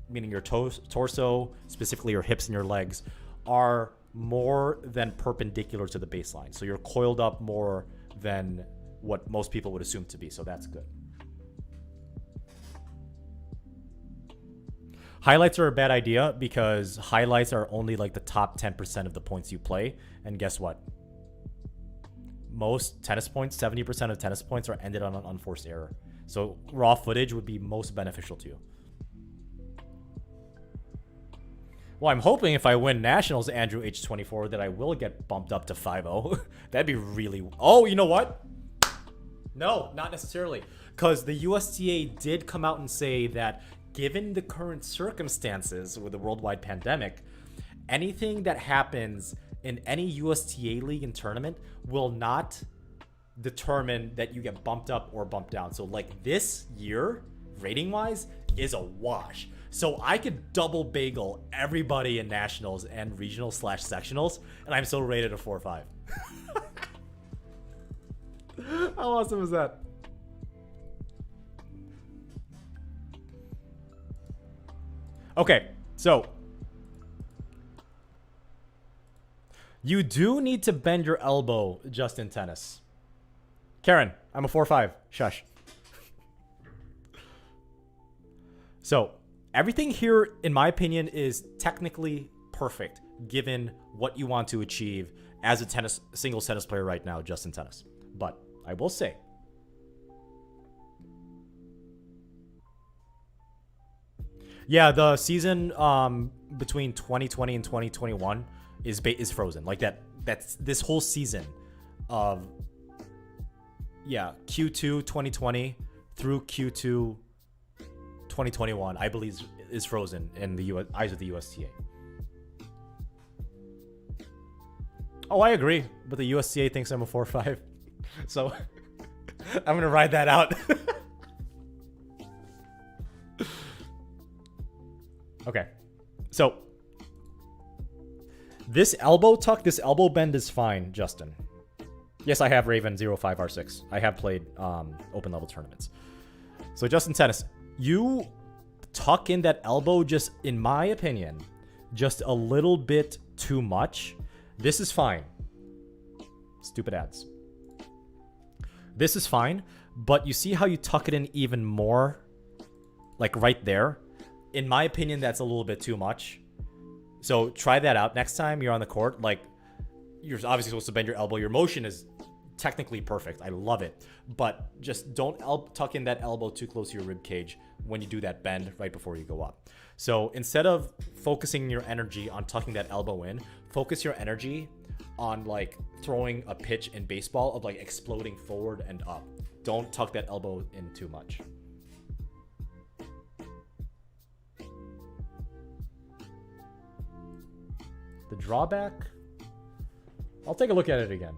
meaning your torso, specifically your hips and your legs, are more than perpendicular to the baseline. So you're coiled up more than what most people would assume to be, so that's good. Highlights are a bad idea because highlights are only like the top 10% of the points you play. And guess what? Most tennis points, 70% of tennis points are ended on an unforced error. So raw footage would be most beneficial to you. Well, I'm hoping if I win nationals, Andrew H24, that I will get bumped up to 5-0. That'd be really... Oh, you know what? No, not necessarily. Because the USTA did come out and say that given the current circumstances with the worldwide pandemic, anything that happens in any USTA league and tournament will not determine that you get bumped up or bumped down. So like this year, rating wise, is a wash. So I could double bagel everybody in nationals and regional / sectionals, and I'm still rated a 4-5. How awesome is that? Okay, so you do need to bend your elbow just in tennis. Karen, I'm a 4-5. Shush. So everything here, in my opinion, is technically perfect given what you want to achieve as a singles tennis player right now, just in tennis. But I will say, yeah, the season between 2020 and 2021 is frozen. Like that's this whole season of Q2 2020 through Q2 2021, I believe, is frozen in the eyes of the USTA. Oh, I agree, but the USTA thinks I'm a 4-5, so I'm gonna ride that out. Okay, so this elbow tuck, this elbow bend is fine, Justin. Yes, I have Raven 05R6. I have played open level tournaments. So Justin Tennis, you tuck in that elbow just, in my opinion, just a little bit too much. This is fine. Stupid ads. This is fine, but you see how you tuck it in even more? Like right there? In my opinion, that's a little bit too much. So try that out. Next time you're on the court, like, you're obviously supposed to bend your elbow. Your motion is technically perfect. I love it. But just don't tuck in that elbow too close to your rib cage when you do that bend right before you go up. So instead of focusing your energy on tucking that elbow in, focus your energy on like throwing a pitch in baseball of like exploding forward and up. Don't tuck that elbow in too much. The drawback, I'll take a look at it again.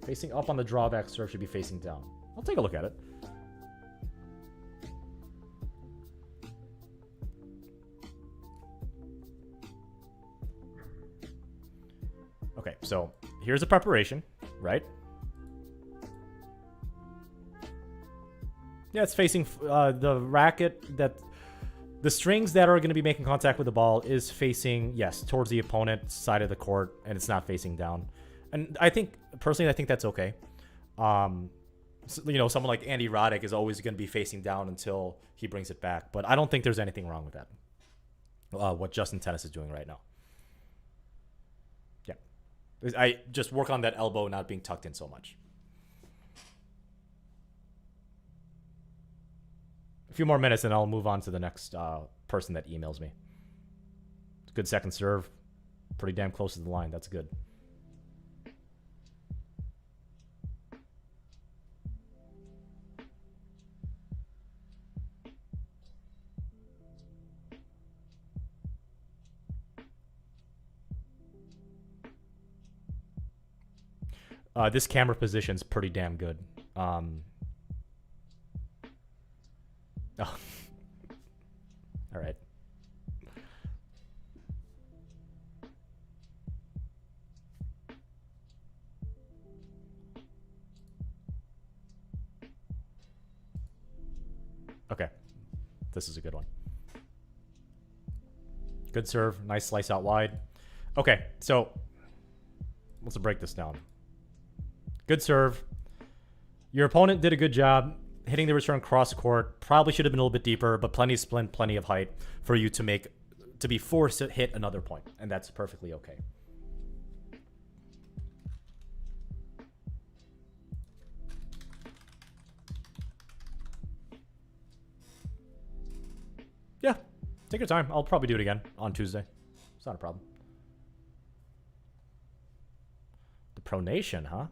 Facing up on the drawback serve should be facing down. I'll take a look at it. Okay, so here's a preparation, right? Yeah, it's facing the racket that... The strings that are going to be making contact with the ball is facing, yes, towards the opponent's side of the court, and it's not facing down. And I think, personally, I think that's okay. So, you know, someone like Andy Roddick is always going to be facing down until he brings it back. But I don't think there's anything wrong with that, what Justin Tennis is doing right now. Yeah. I just work on that elbow not being tucked in so much. A few more minutes and I'll move on to the next person that emails me. Good second serve. Pretty damn close to the line. That's good. This camera position's pretty damn good. Oh. All right. Okay. This is a good one. Good serve. Nice slice out wide. Okay, so let's break this down. Good serve. Your opponent did a good job hitting the return cross court. Probably should have been a little bit deeper, but plenty of splint, plenty of height for you to be forced to hit another point, and that's perfectly okay. Yeah, take your time. I'll probably do it again on Tuesday. It's not a problem. The pronation, huh?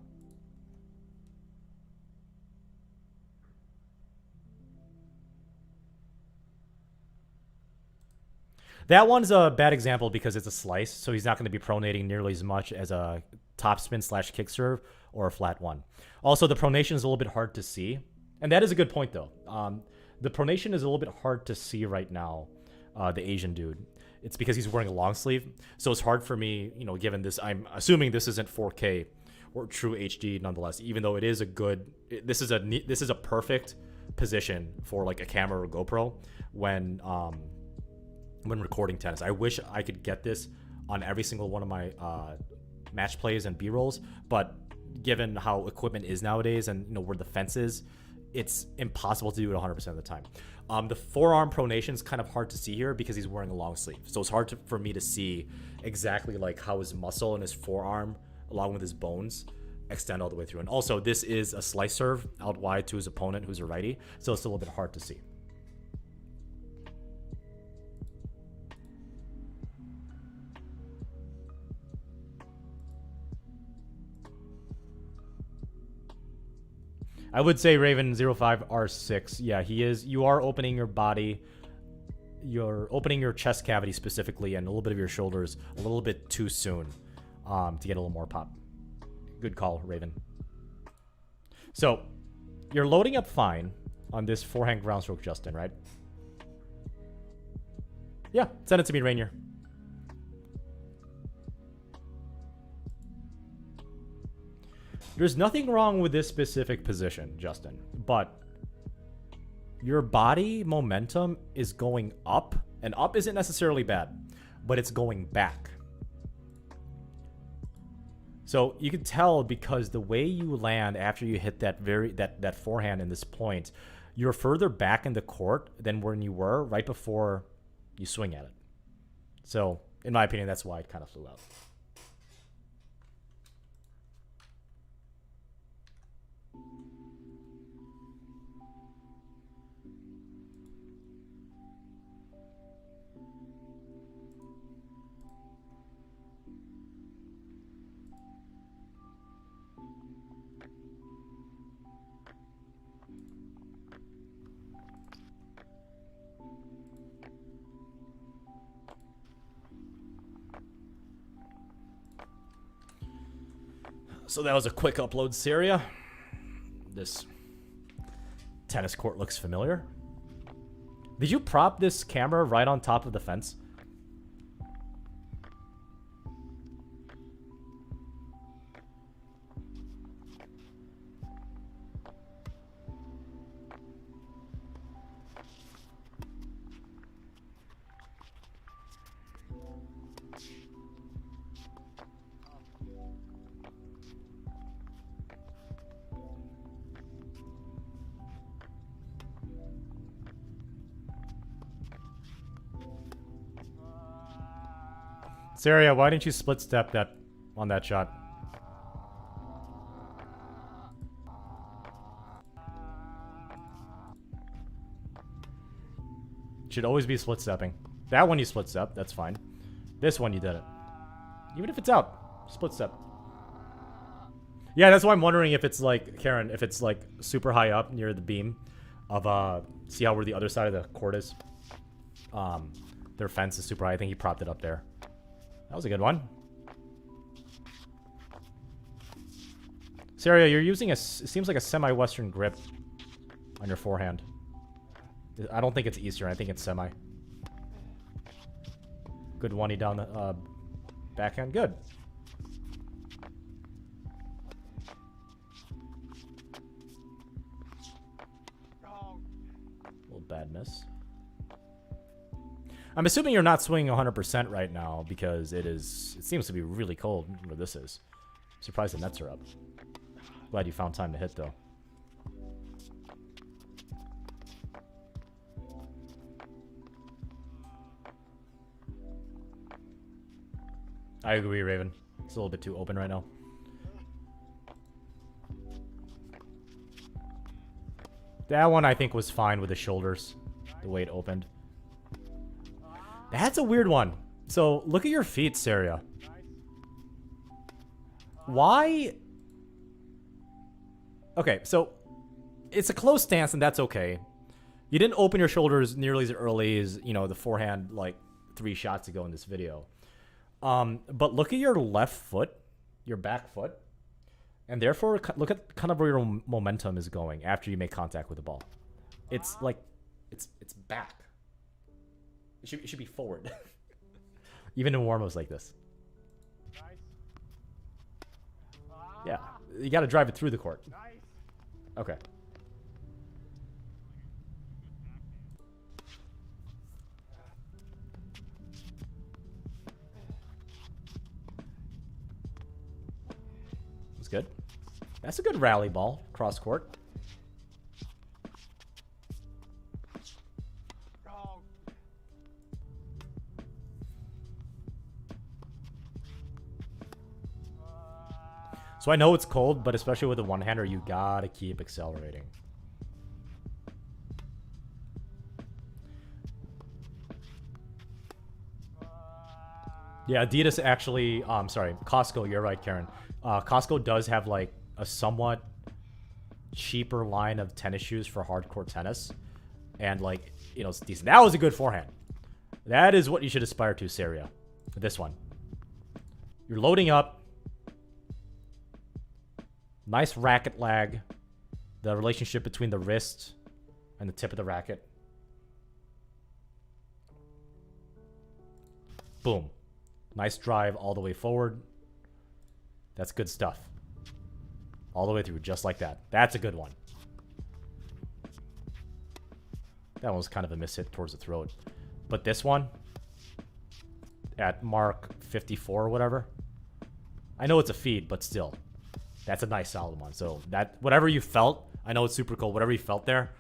That one's a bad example because it's a slice, so he's not going to be pronating nearly as much as a topspin / kick serve or a flat one. Also, the pronation is a little bit hard to see, and that is a good point, though. The pronation is a little bit hard to see right now, the Asian dude. It's because he's wearing a long sleeve, so it's hard for me, you know, given this. I'm assuming this isn't 4K or true HD, nonetheless. Even though it is a good, this is a perfect position for like a camera or GoPro when recording tennis. I wish I could get this on every single one of my match plays and B-rolls, but given how equipment is nowadays and you know where the fence is, it's impossible to do it 100% of the time. The forearm pronation is kind of hard to see here because he's wearing a long sleeve, so it's hard for me to see exactly like how his muscle and his forearm along with his bones extend all the way through. And also, this is a slice serve out wide to his opponent who's a righty, so it's a little bit hard to see. I would say Raven05R6. Yeah, he is. You are opening your body. You're opening your chest cavity specifically and a little bit of your shoulders a little bit too soon to get a little more pop. Good call, Raven. So, you're loading up fine on this forehand ground stroke, Justin, right? Yeah, send it to me, Rainier. There's nothing wrong with this specific position, Justin, but your body momentum is going up, and up isn't necessarily bad, but it's going back. So you can tell because the way you land after you hit that forehand in this point, you're further back in the court than when you were right before you swing at it. So in my opinion, that's why it kind of flew out. So that was a quick upload, Syria. This tennis court looks familiar. Did you prop this camera right on top of the fence? Syria, why didn't you split step that on that shot? Should always be split stepping. That one you split step, that's fine. This one you did it. Even if it's out, split step. Yeah, that's why I'm wondering if it's like, Karen, if it's like super high up near the beam of, see how where the other side of the court is? Their fence is super high. I think he propped it up there. That was a good one. Syria, you're using it seems like a semi-Western grip on your forehand. I don't think it's Eastern. I think it's semi. Good one-y down the backhand. Good. A little bad miss. I'm assuming you're not swinging 100% right now because it seems to be really cold where this is. Surprised the nets are up. Glad you found time to hit though. I agree, Raven. It's a little bit too open right now. That one I think was fine with the shoulders, the way it opened. That's a weird one. So, look at your feet, Syria. Why? Okay, so it's a close stance, and that's okay. You didn't open your shoulders nearly as early as, you know, the forehand, like, 3 shots ago in this video. But look at your left foot, your back foot, and therefore look at kind of where your momentum is going after you make contact with the ball. It's like, it's back. It should be forward. Even in warm-ups like this. Yeah, you got to drive it through the court. Okay. That's good. That's a good rally ball, cross court. So I know it's cold, but especially with a one-hander, you gotta keep accelerating. Yeah, Adidas actually, sorry, Costco, you're right, Karen. Costco does have like a somewhat cheaper line of tennis shoes for hardcore tennis. And like, you know, it's decent. That was a good forehand. That is what you should aspire to, Syria. This one. You're loading up. Nice racket lag. The relationship between the wrist and the tip of the racket. Boom. Nice drive all the way forward. That's good stuff. All the way through, just like that. That's a good one. That one was kind of a miss hit towards the throat. But this one, at mark 54 or whatever, I know it's a feed, but still. That's a nice solid one. So that whatever you felt, I know it's super cold. Whatever you felt there,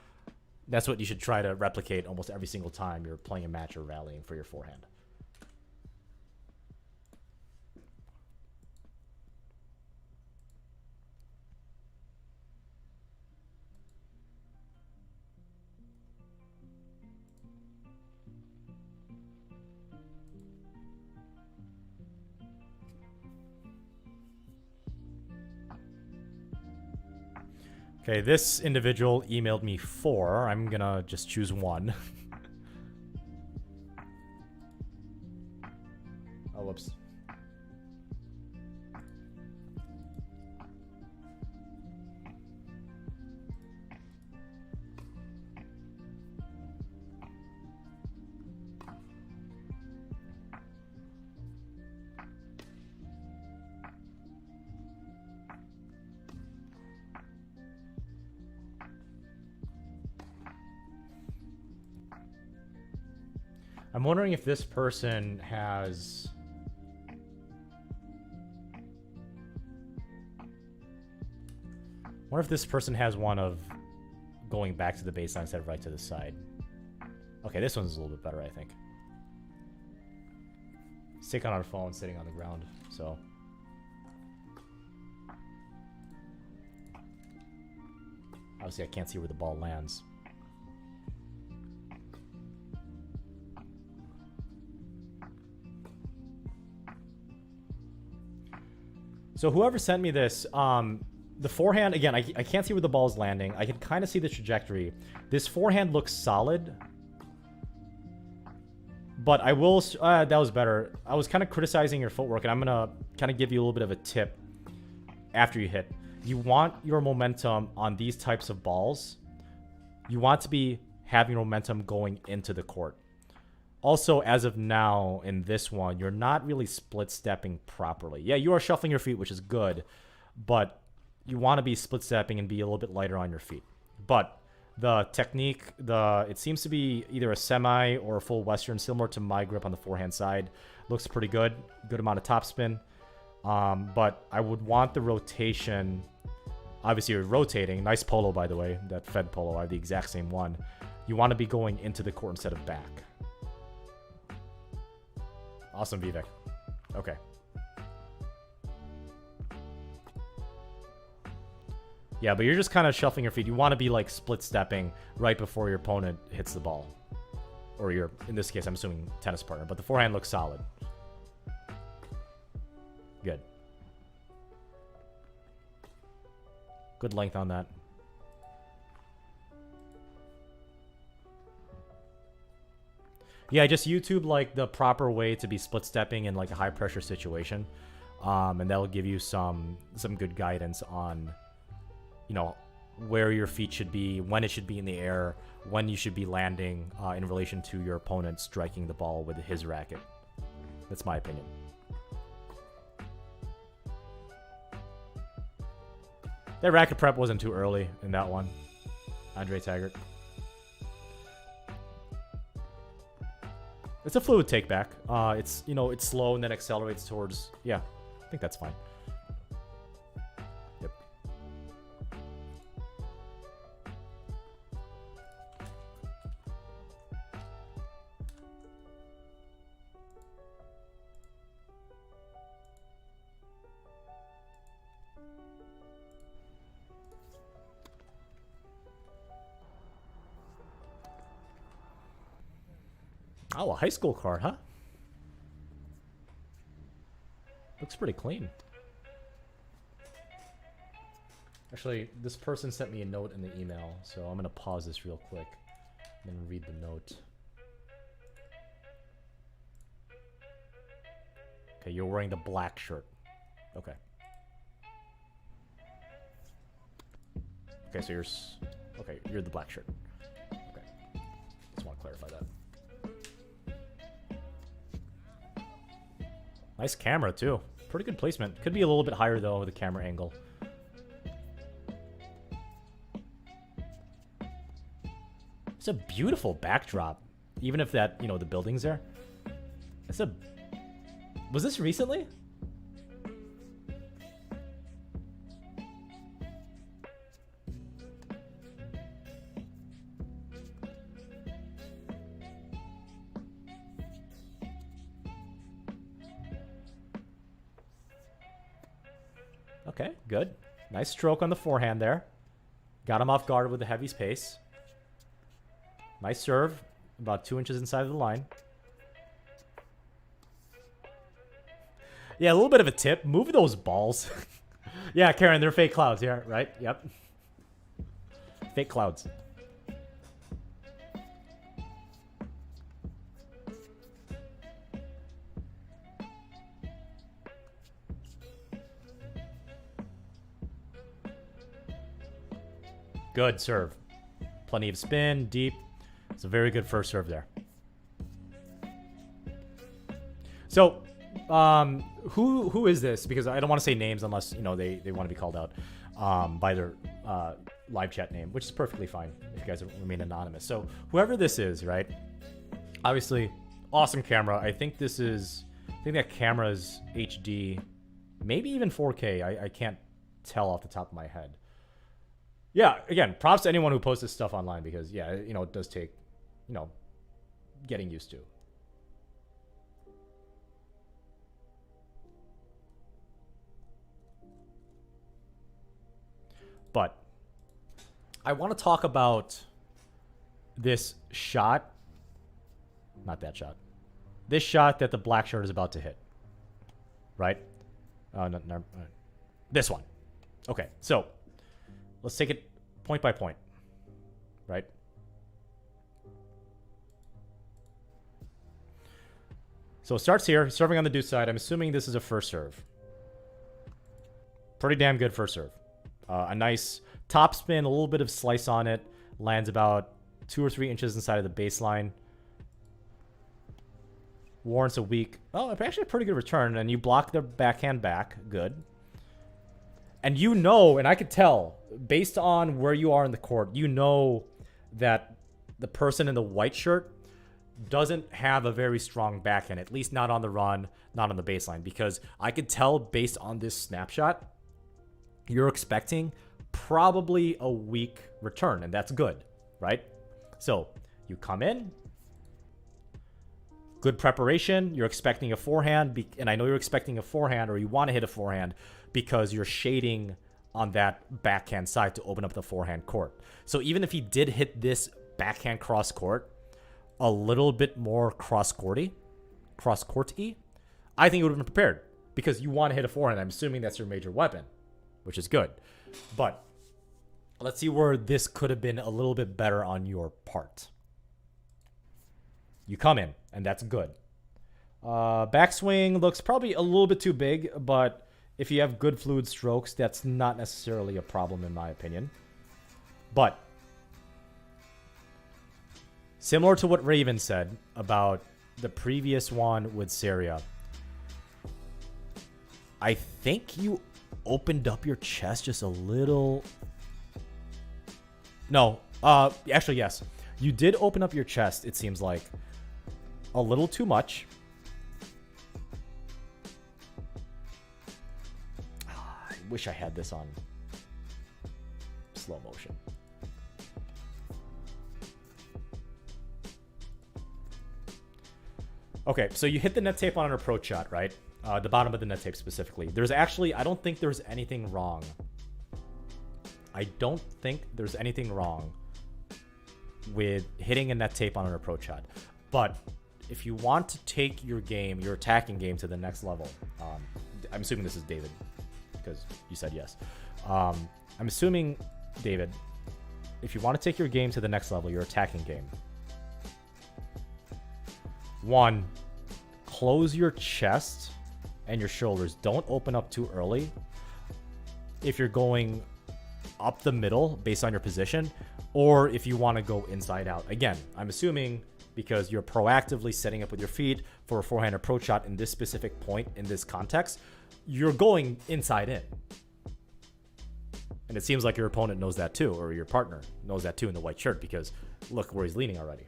that's what you should try to replicate almost every single time you're playing a match or rallying for your forehand. Okay, this individual emailed me 4. I'm gonna just choose 1. Oh, whoops. I'm wondering if this person has... I wonder if this person has one of going back to the baseline instead of right to the side. Okay, this one's a little bit better, I think. Stick on our phone, sitting on the ground, so... Obviously, I can't see where the ball lands. So whoever sent me this, the forehand, again, I can't see where the ball's landing. I can kind of see the trajectory. This forehand looks solid. But I will, that was better. I was kind of criticizing your footwork, and I'm going to kind of give you a little bit of a tip after you hit. You want your momentum on these types of balls. You want to be having momentum going into the court. Also, as of now, in this one, you're not really split-stepping properly. Yeah, you are shuffling your feet, which is good, but you want to be split-stepping and be a little bit lighter on your feet. But the technique, it seems to be either a semi or a full Western, similar to my grip on the forehand side. Looks pretty good. Good amount of topspin. But I would want the rotation. Obviously, you're rotating. Nice polo, by the way. That Fed polo. I have the exact same one. You want to be going into the court instead of back. Awesome, Vivek. Okay. Yeah, but you're just kind of shuffling your feet. You want to be like split-stepping right before your opponent hits the ball. Or your, in this case, I'm assuming tennis partner. But the forehand looks solid. Good. Good length on that. Yeah, just YouTube like the proper way to be split stepping in like a high pressure situation, and that'll give you some good guidance on, you know, where your feet should be, when it should be in the air, when you should be landing in relation to your opponent striking the ball with his racket. That's my opinion. That racket prep wasn't too early in that one, Andre Taggart. It's a fluid take back. It's, you know, it's slow and then accelerates towards... Yeah, I think that's fine. Yep. Oh, a high school card, huh? Looks pretty clean. Actually, this person sent me a note in the email, so I'm going to pause this real quick and read the note. Okay, you're wearing the black shirt. Okay. Okay, so you're... Okay, you're the black shirt. Okay. Just want to clarify that. Nice camera, too. Pretty good placement. Could be a little bit higher, though, with the camera angle. It's a beautiful backdrop. Even if that, you know, the building's there. It's a... Was this recently? Okay, good. Nice stroke on the forehand there. Got him off guard with the heavy pace. Nice serve. About 2 inches inside of the line. Yeah, a little bit of a tip. Move those balls. Yeah, Karen, they're fake clouds here, right? Yep. Fake clouds. Good serve. Plenty of spin, deep. It's a very good first serve there. So, who is this? Because I don't want to say names unless, you know, they want to be called out by their live chat name, which is perfectly fine if you guys remain anonymous. So, whoever this is, right? Obviously, Awesome camera. I think that camera is HD, maybe even 4K. I can't tell off the top of my head. Yeah, again, props to anyone who posts this stuff online because, yeah, you know, it does take, you know, getting used to. But I want to talk about this shot. Not that shot. This shot that the black shirt is about to hit. Right? No, this one. Okay, so let's take it point by point. Right? So it starts here, serving on the deuce side. I'm assuming this is a first serve. Pretty damn good first serve. A nice top spin, a little bit of slice on it. Lands about 2 or 3 inches inside of the baseline. Warrants a weak... Oh, actually a pretty good return. And you block the backhand back. Good. And you know, and I could tell, based on where you are in the court, you know that the person in the white shirt doesn't have a very strong backhand. At least not on the run, not on the baseline. Because I could tell based on this snapshot, you're expecting probably a weak return. And that's good, right? So you come in. Good preparation. You're expecting a forehand, and I know you're expecting a forehand, or you want to hit a forehand because you're shading on that backhand side to open up the forehand court. So even if he did hit this backhand cross court a little bit more cross courty, I think it would have been prepared because you want to hit a forehand. I'm assuming that's your major weapon, which is good. But let's see where this could have been a little bit better on your part. You come in, and that's good. Backswing looks probably a little bit too big, but if you have good fluid strokes, that's not necessarily a problem in my opinion. But similar to what Raven said about the previous one with Saria, I think you opened up your chest just a little. No, actually, yes. You did open up your chest, it seems like, a little too much. I wish I had this on slow motion. Okay, so you hit the net tape on an approach shot, right? The bottom of the net tape specifically. There's actually, I don't think there's anything wrong. I don't think there's anything wrong with hitting a net tape on an approach shot. But if you want to take your game, your attacking game to the next level, I'm assuming this is David because you said yes. I'm assuming, David, if you want to take your game to the next level, your attacking game, 1, close your chest and your shoulders. Don't open up too early. If you're going up the middle based on your position, or if you want to go inside out. Again, I'm assuming because you're proactively setting up with your feet for a forehand approach shot in this specific point in this context, you're going inside in. And it seems like your opponent knows that too, or your partner knows that too in the white shirt, because look where he's leaning already.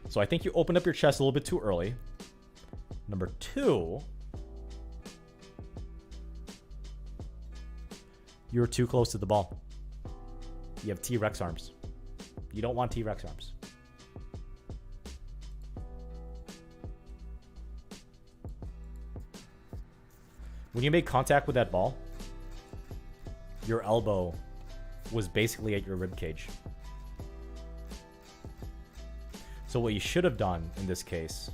So I think you opened up your chest a little bit too early. Number 2, you're too close to the ball. You have T-Rex arms. You don't want T-Rex arms. When you made contact with that ball, your elbow was basically at your rib cage. So what you should have done in this case,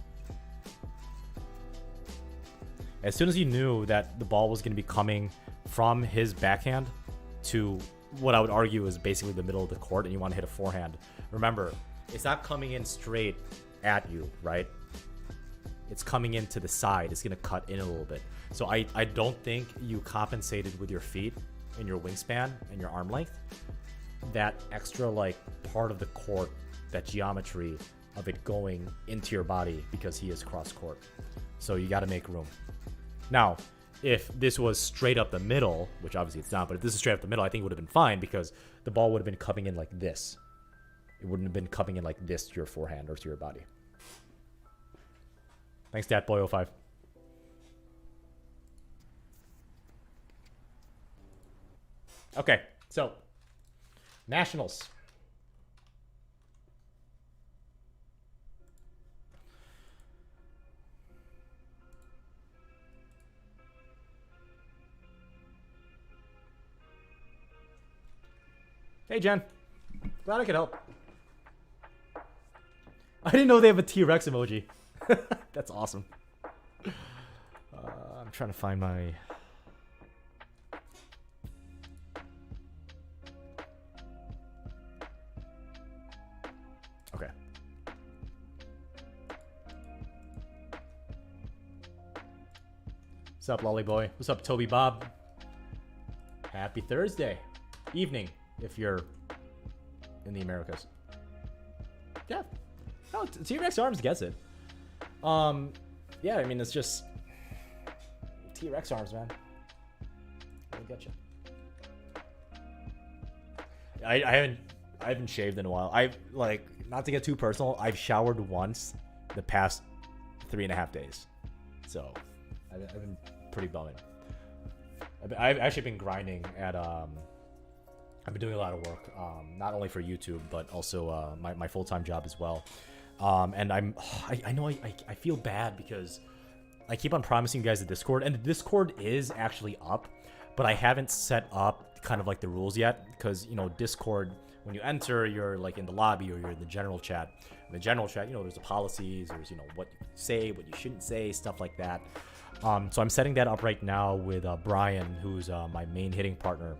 as soon as you knew that the ball was going to be coming from his backhand to what I would argue is basically the middle of the court, and you want to hit a forehand, remember, it's not coming in straight at you, right? It's coming in to the side. It's going to cut in a little bit. So I don't think you compensated with your feet and your wingspan and your arm length. That extra, like, part of the court, that geometry of it going into your body because he is cross court. So you got to make room. Now, if this was straight up the middle, which obviously it's not, but if this is straight up the middle, I think it would have been fine because the ball would have been coming in like this. It wouldn't have been coming in like this to your forehand or to your body. Thanks, DatBoy05. Okay, so Nationals. Hey, Jen. Glad I could help. I didn't know they have a T-Rex emoji. That's awesome. I'm trying to find my... Okay. What's up, Lolly Boy? What's up, Toby Bob? Happy Thursday. Evening, if you're in the Americas. Yeah. No, T-Rex Arms gets it. Yeah, I mean, it's just T-Rex Arms, man. I get you. I haven't shaved in a while. I've, like, not to get too personal, I've showered once the past 3.5 days. So I've been pretty bumming. I've actually been grinding at I've been doing a lot of work, not only for YouTube but also my full-time job as well. And I know I feel bad because I keep on promising you guys the Discord, and the Discord is actually up, but I haven't set up kind of like the rules yet because, you know, Discord, when you enter, you're like in the lobby or you're in the general chat. In the general chat, you know, there's the policies, there's, you know, what you say, what you shouldn't say, stuff like that. So I'm setting that up right now with Brian, who's my main hitting partner,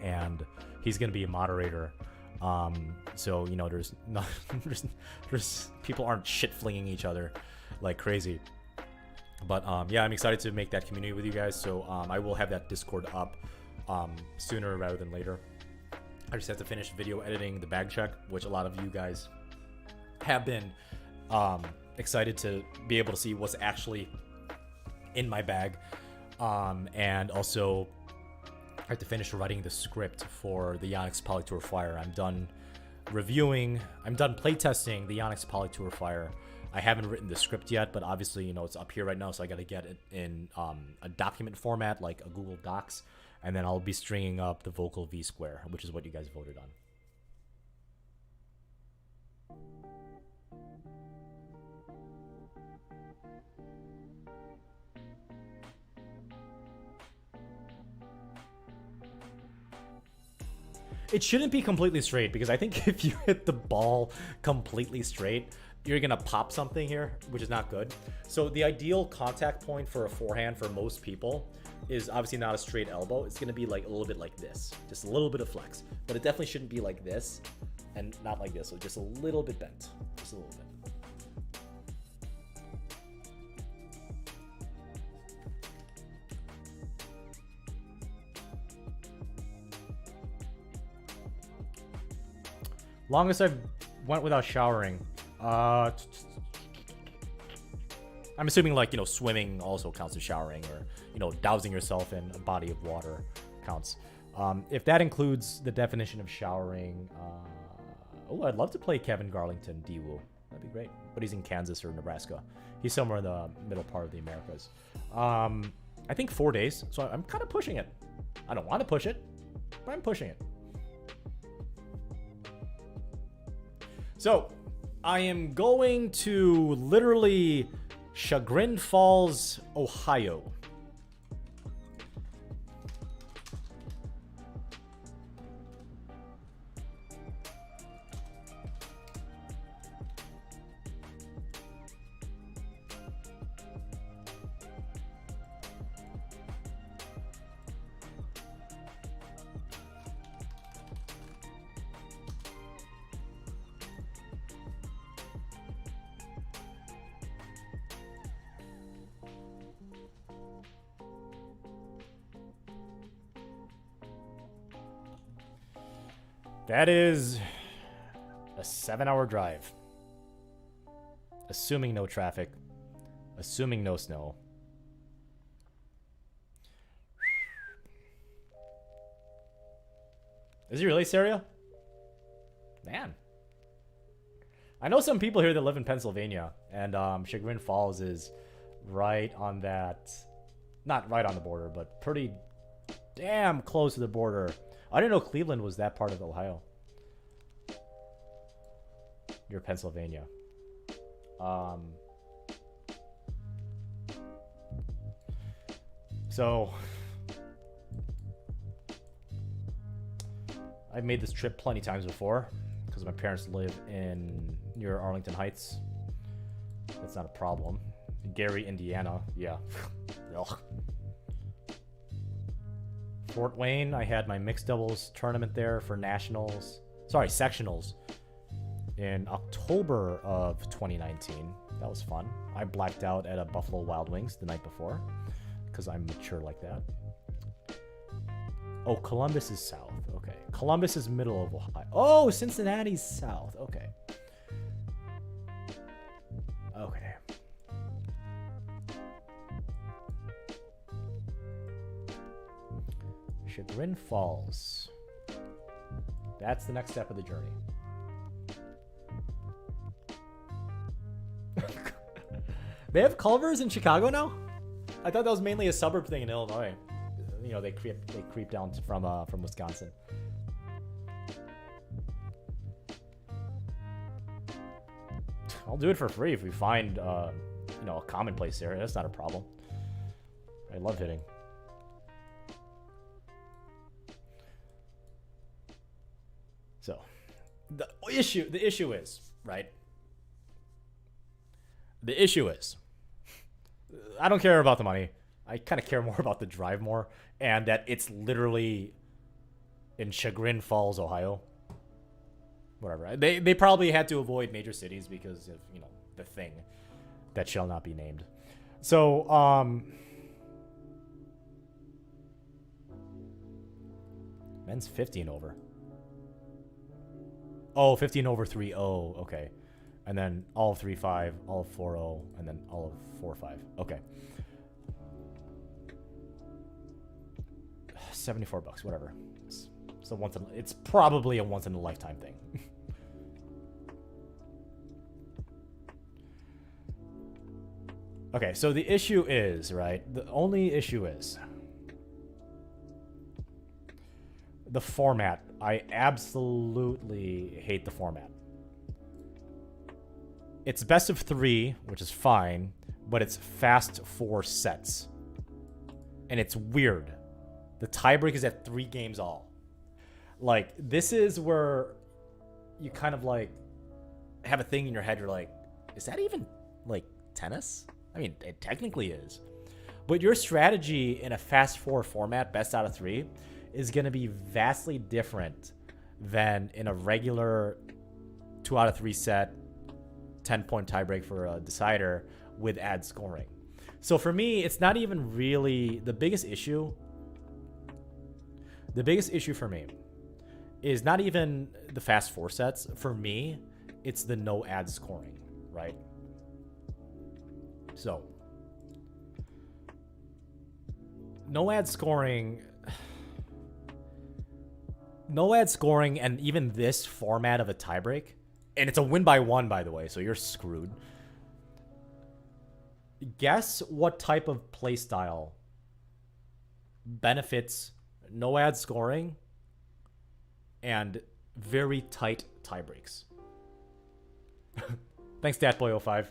and he's going to be a moderator. So, you know, there's people aren't shit flinging each other like crazy. But yeah, I'm excited to make that community with you guys. So I will have that Discord up sooner rather than later. I just have to finish video editing the bag check, which a lot of you guys have been excited to be able to see what's actually in my bag. And also I have to finish writing the script for the Yonex Polytour Fire. I'm done playtesting the Yonex Polytour Fire. I haven't written the script yet, but obviously, you know, it's up here right now, so I got to get it in a document format, like a Google Docs, and then I'll be stringing up the vocal V square, which is what you guys voted on. It shouldn't be completely straight, because I think if you hit the ball completely straight, you're going to pop something here, which is not good. So the ideal contact point for a forehand for most people is obviously not a straight elbow. It's going to be like a little bit like this, just a little bit of flex. But it definitely shouldn't be like this and not like this. So just a little bit bent, just a little bit. Longest I've went without showering. I'm assuming, like, you know, swimming also counts as showering, or, you know, dousing yourself in a body of water counts. If that includes the definition of showering, oh, I'd love to play Kevin Garlington D-Woo. That'd be great. But he's in Kansas or Nebraska. He's somewhere in the middle part of the Americas. I think 4 days, so I'm kind of pushing it. I don't want to push it, but I'm pushing it. So, I am going to literally Chagrin Falls, Ohio. That is a 7-hour drive. Assuming no traffic. Assuming no snow. Is he really Syria? Man. I know some people here that live in Pennsylvania, and Chagrin Falls is right on that, not right on the border, but pretty damn close to the border. I didn't know Cleveland was that part of Ohio. Near Pennsylvania. So I've made this trip plenty times before because my parents live near Arlington Heights. That's not a problem. Gary, Indiana, yeah. Fort Wayne, I had my mixed doubles tournament there for nationals. Sorry, sectionals. In October of 2019. That was fun. I blacked out at a Buffalo Wild Wings the night before because I'm mature like that. Oh, Columbus is south. Okay. Columbus is middle of Ohio. Oh, Cincinnati's south. Okay. Okay. Chagrin Falls. That's the next step of the journey. They have Culvers in Chicago now? I thought that was mainly a suburb thing in Illinois. You know, they creep down from Wisconsin. I'll do it for free if we find you know, a commonplace area. That's not a problem. I love hitting. So the issue is, right? The issue is, I don't care about the money. I kind of care more about the drive more, and that it's literally in Chagrin Falls, Ohio. Whatever. They probably had to avoid major cities because of, you know, the thing that shall not be named. So, men's 15 over. Oh, 15 over 3-0. Okay. And then all of 3-5, all of 4-0, and then all of 4-5. Okay. $74, whatever. It's probably a once in a lifetime thing. Okay, so the issue is, right? The only issue is the format. I absolutely hate the format. It's best of 3, which is fine, but it's fast 4 sets. And it's weird. The tiebreak is at 3 games all. Like, this is where you kind of like have a thing in your head. You're like, is that even like tennis? I mean, it technically is. But your strategy in a fast 4 format, best out of 3, is going to be vastly different than in a regular 2 out of 3 set 10-point tiebreak for a decider with ad scoring. So for me, it's not even really the biggest issue. The biggest issue for me is not even the fast 4 sets. For me, it's the no ad scoring, right? So no ad scoring, and even this format of a tiebreak, and it's a win by 1, by the way, so you're screwed. Guess what type of play style benefits no ad scoring and very tight tiebreaks? Thanks, Datboy05.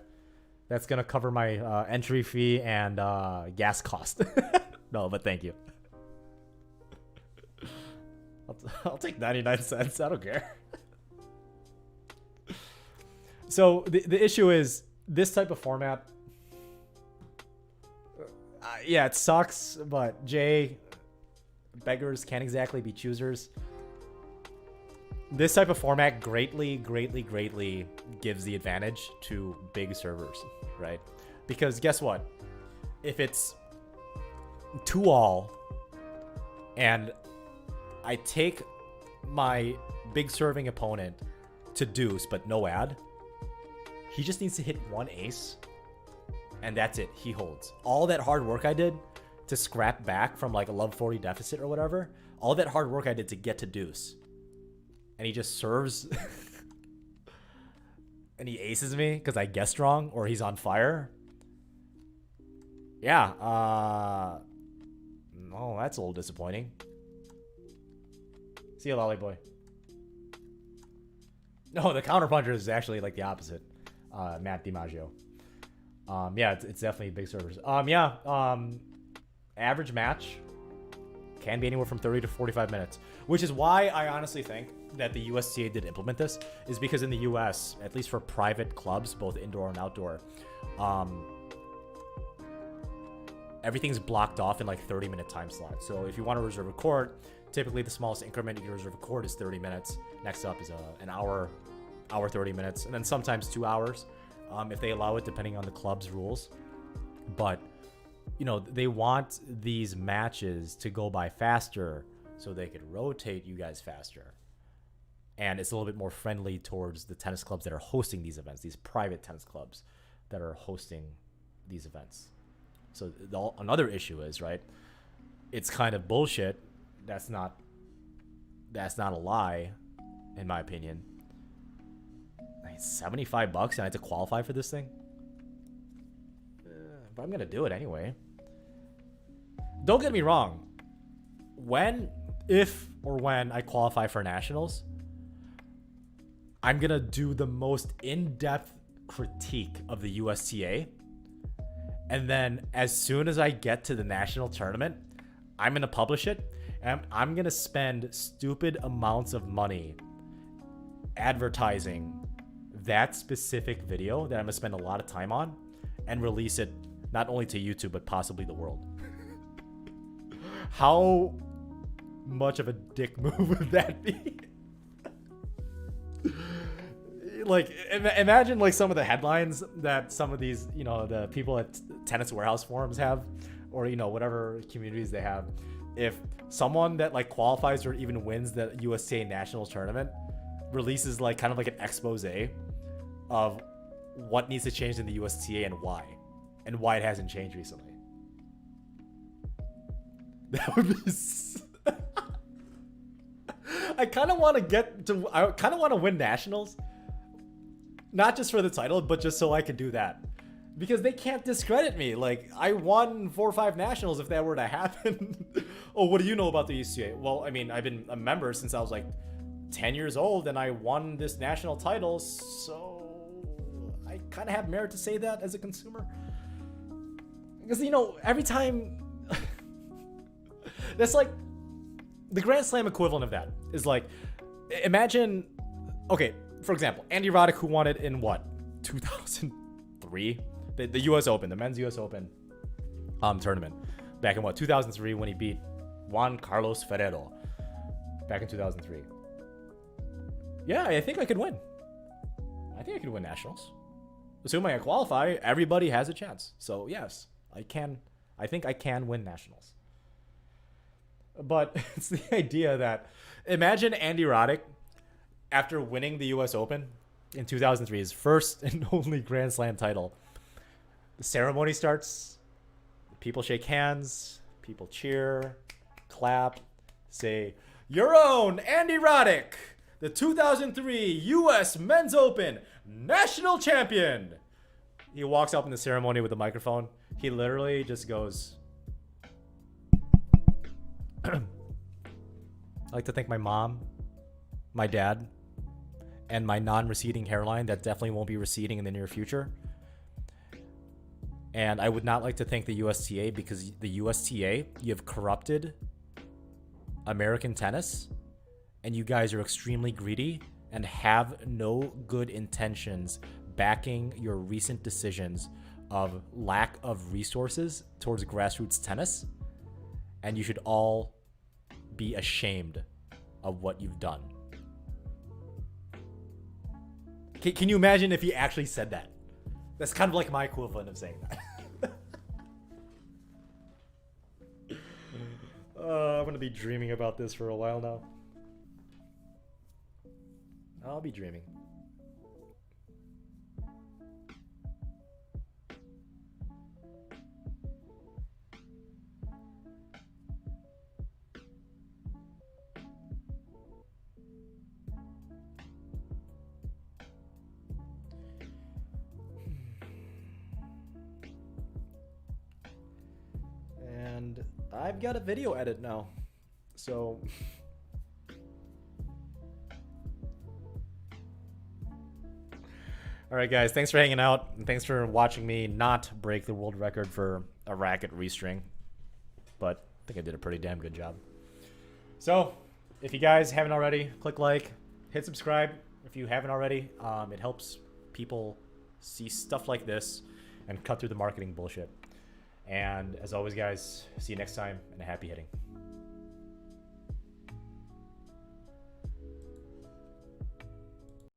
That's going to cover my entry fee and gas cost. No, but thank you. I'll take 99 cents. I don't care. So the issue is this type of format. Yeah, it sucks, but Jay, beggars can't exactly be choosers. This type of format greatly gives the advantage to big servers, right? Because guess what? If it's 2-all and I take my big serving opponent to deuce, but no ad, he just needs to hit 1 ace, and that's it. He holds. All that hard work I did to scrap back from like a love 40 deficit or whatever, all that hard work I did to get to deuce, and he just serves and he aces me because I guessed wrong or he's on fire. Yeah, oh, that's a little disappointing. See you, Lolly Boy. No, the counterpuncher is actually like the opposite. Matt DiMaggio. Yeah, it's definitely big servers. Average match can be anywhere from 30 to 45 minutes, which is why I honestly think that the USTA did implement this, is because in the US, at least for private clubs, both indoor and outdoor, everything's blocked off in like 30-minute time slots. So if you want to reserve a court, typically the smallest increment you can reserve a court is 30 minutes. Next up is an hour 30 minutes, and then sometimes 2 hours if they allow it, depending on the club's rules. But you know, they want these matches to go by faster so they could rotate you guys faster. And it's a little bit more friendly towards the tennis clubs that are hosting these events, these private tennis clubs that are hosting these events. So another issue is, right, it's kind of bullshit. That's not a lie, in my opinion. Like $75 and I had to qualify for this thing? But I'm gonna do it anyway. Don't get me wrong. If I qualify for nationals, I'm gonna do the most in-depth critique of the USTA. And then as soon as I get to the national tournament, I'm gonna publish it. And I'm gonna spend stupid amounts of money advertising that specific video that I'm gonna spend a lot of time on and release it not only to YouTube, but possibly the world. How much of a dick move would that be? Like, imagine like some of the headlines that some of these, you know, the people at Tennis Warehouse forums have, or, you know, whatever communities they have. If someone that like qualifies or even wins the USTA national tournament releases like kind of like an expose of what needs to change in the USTA and why it hasn't changed recently. That would be I kind of want to win nationals, not just for the title, but just so I can do that, because they can't discredit me. Like, I won 4 or 5 nationals if that were to happen. Oh, what do you know about the USTA? Well, I mean, I've been a member since I was like 10 years old, and I won this national title, so I kind of have merit to say that as a consumer. Because, you know, every time that's like the Grand Slam equivalent of that is like, imagine, okay, for example, Andy Roddick, who won it in what, 2003, the US Open, the men's US Open tournament back in what, 2003, when he beat Juan Carlos Ferrero back in 2003. Yeah, I think I could win. I think I could win nationals. Assuming I qualify, everybody has a chance. So yes, I can. I think I can win nationals. But it's the idea that, imagine Andy Roddick, after winning the US Open in 2003, his first and only Grand Slam title, the ceremony starts, people shake hands, people cheer, clap, say, "Your own Andy Roddick, the 2003 US Men's Open National Champion." He walks up in the ceremony with the microphone. He literally just goes, "I'd like to thank my mom, my dad, and my non-receding hairline that definitely won't be receding in the near future. And I would not like to thank the USTA because the USTA, you have corrupted American tennis, and you guys are extremely greedy and have no good intentions backing your recent decisions of lack of resources towards grassroots tennis. And you should all be ashamed of what you've done." Can you imagine if he actually said that? That's kind of like my equivalent of saying that. I'm going to be dreaming about this for a while now. I'll be dreaming. I've got a video edit now. So all right, guys, thanks for hanging out, and thanks for watching me not break the world record for a racket restring. But I think I did a pretty damn good job. So if you guys haven't already, click like, hit subscribe if you haven't already. It helps people see stuff like this and cut through the marketing bullshit. And as always, guys, see you next time, and happy hitting.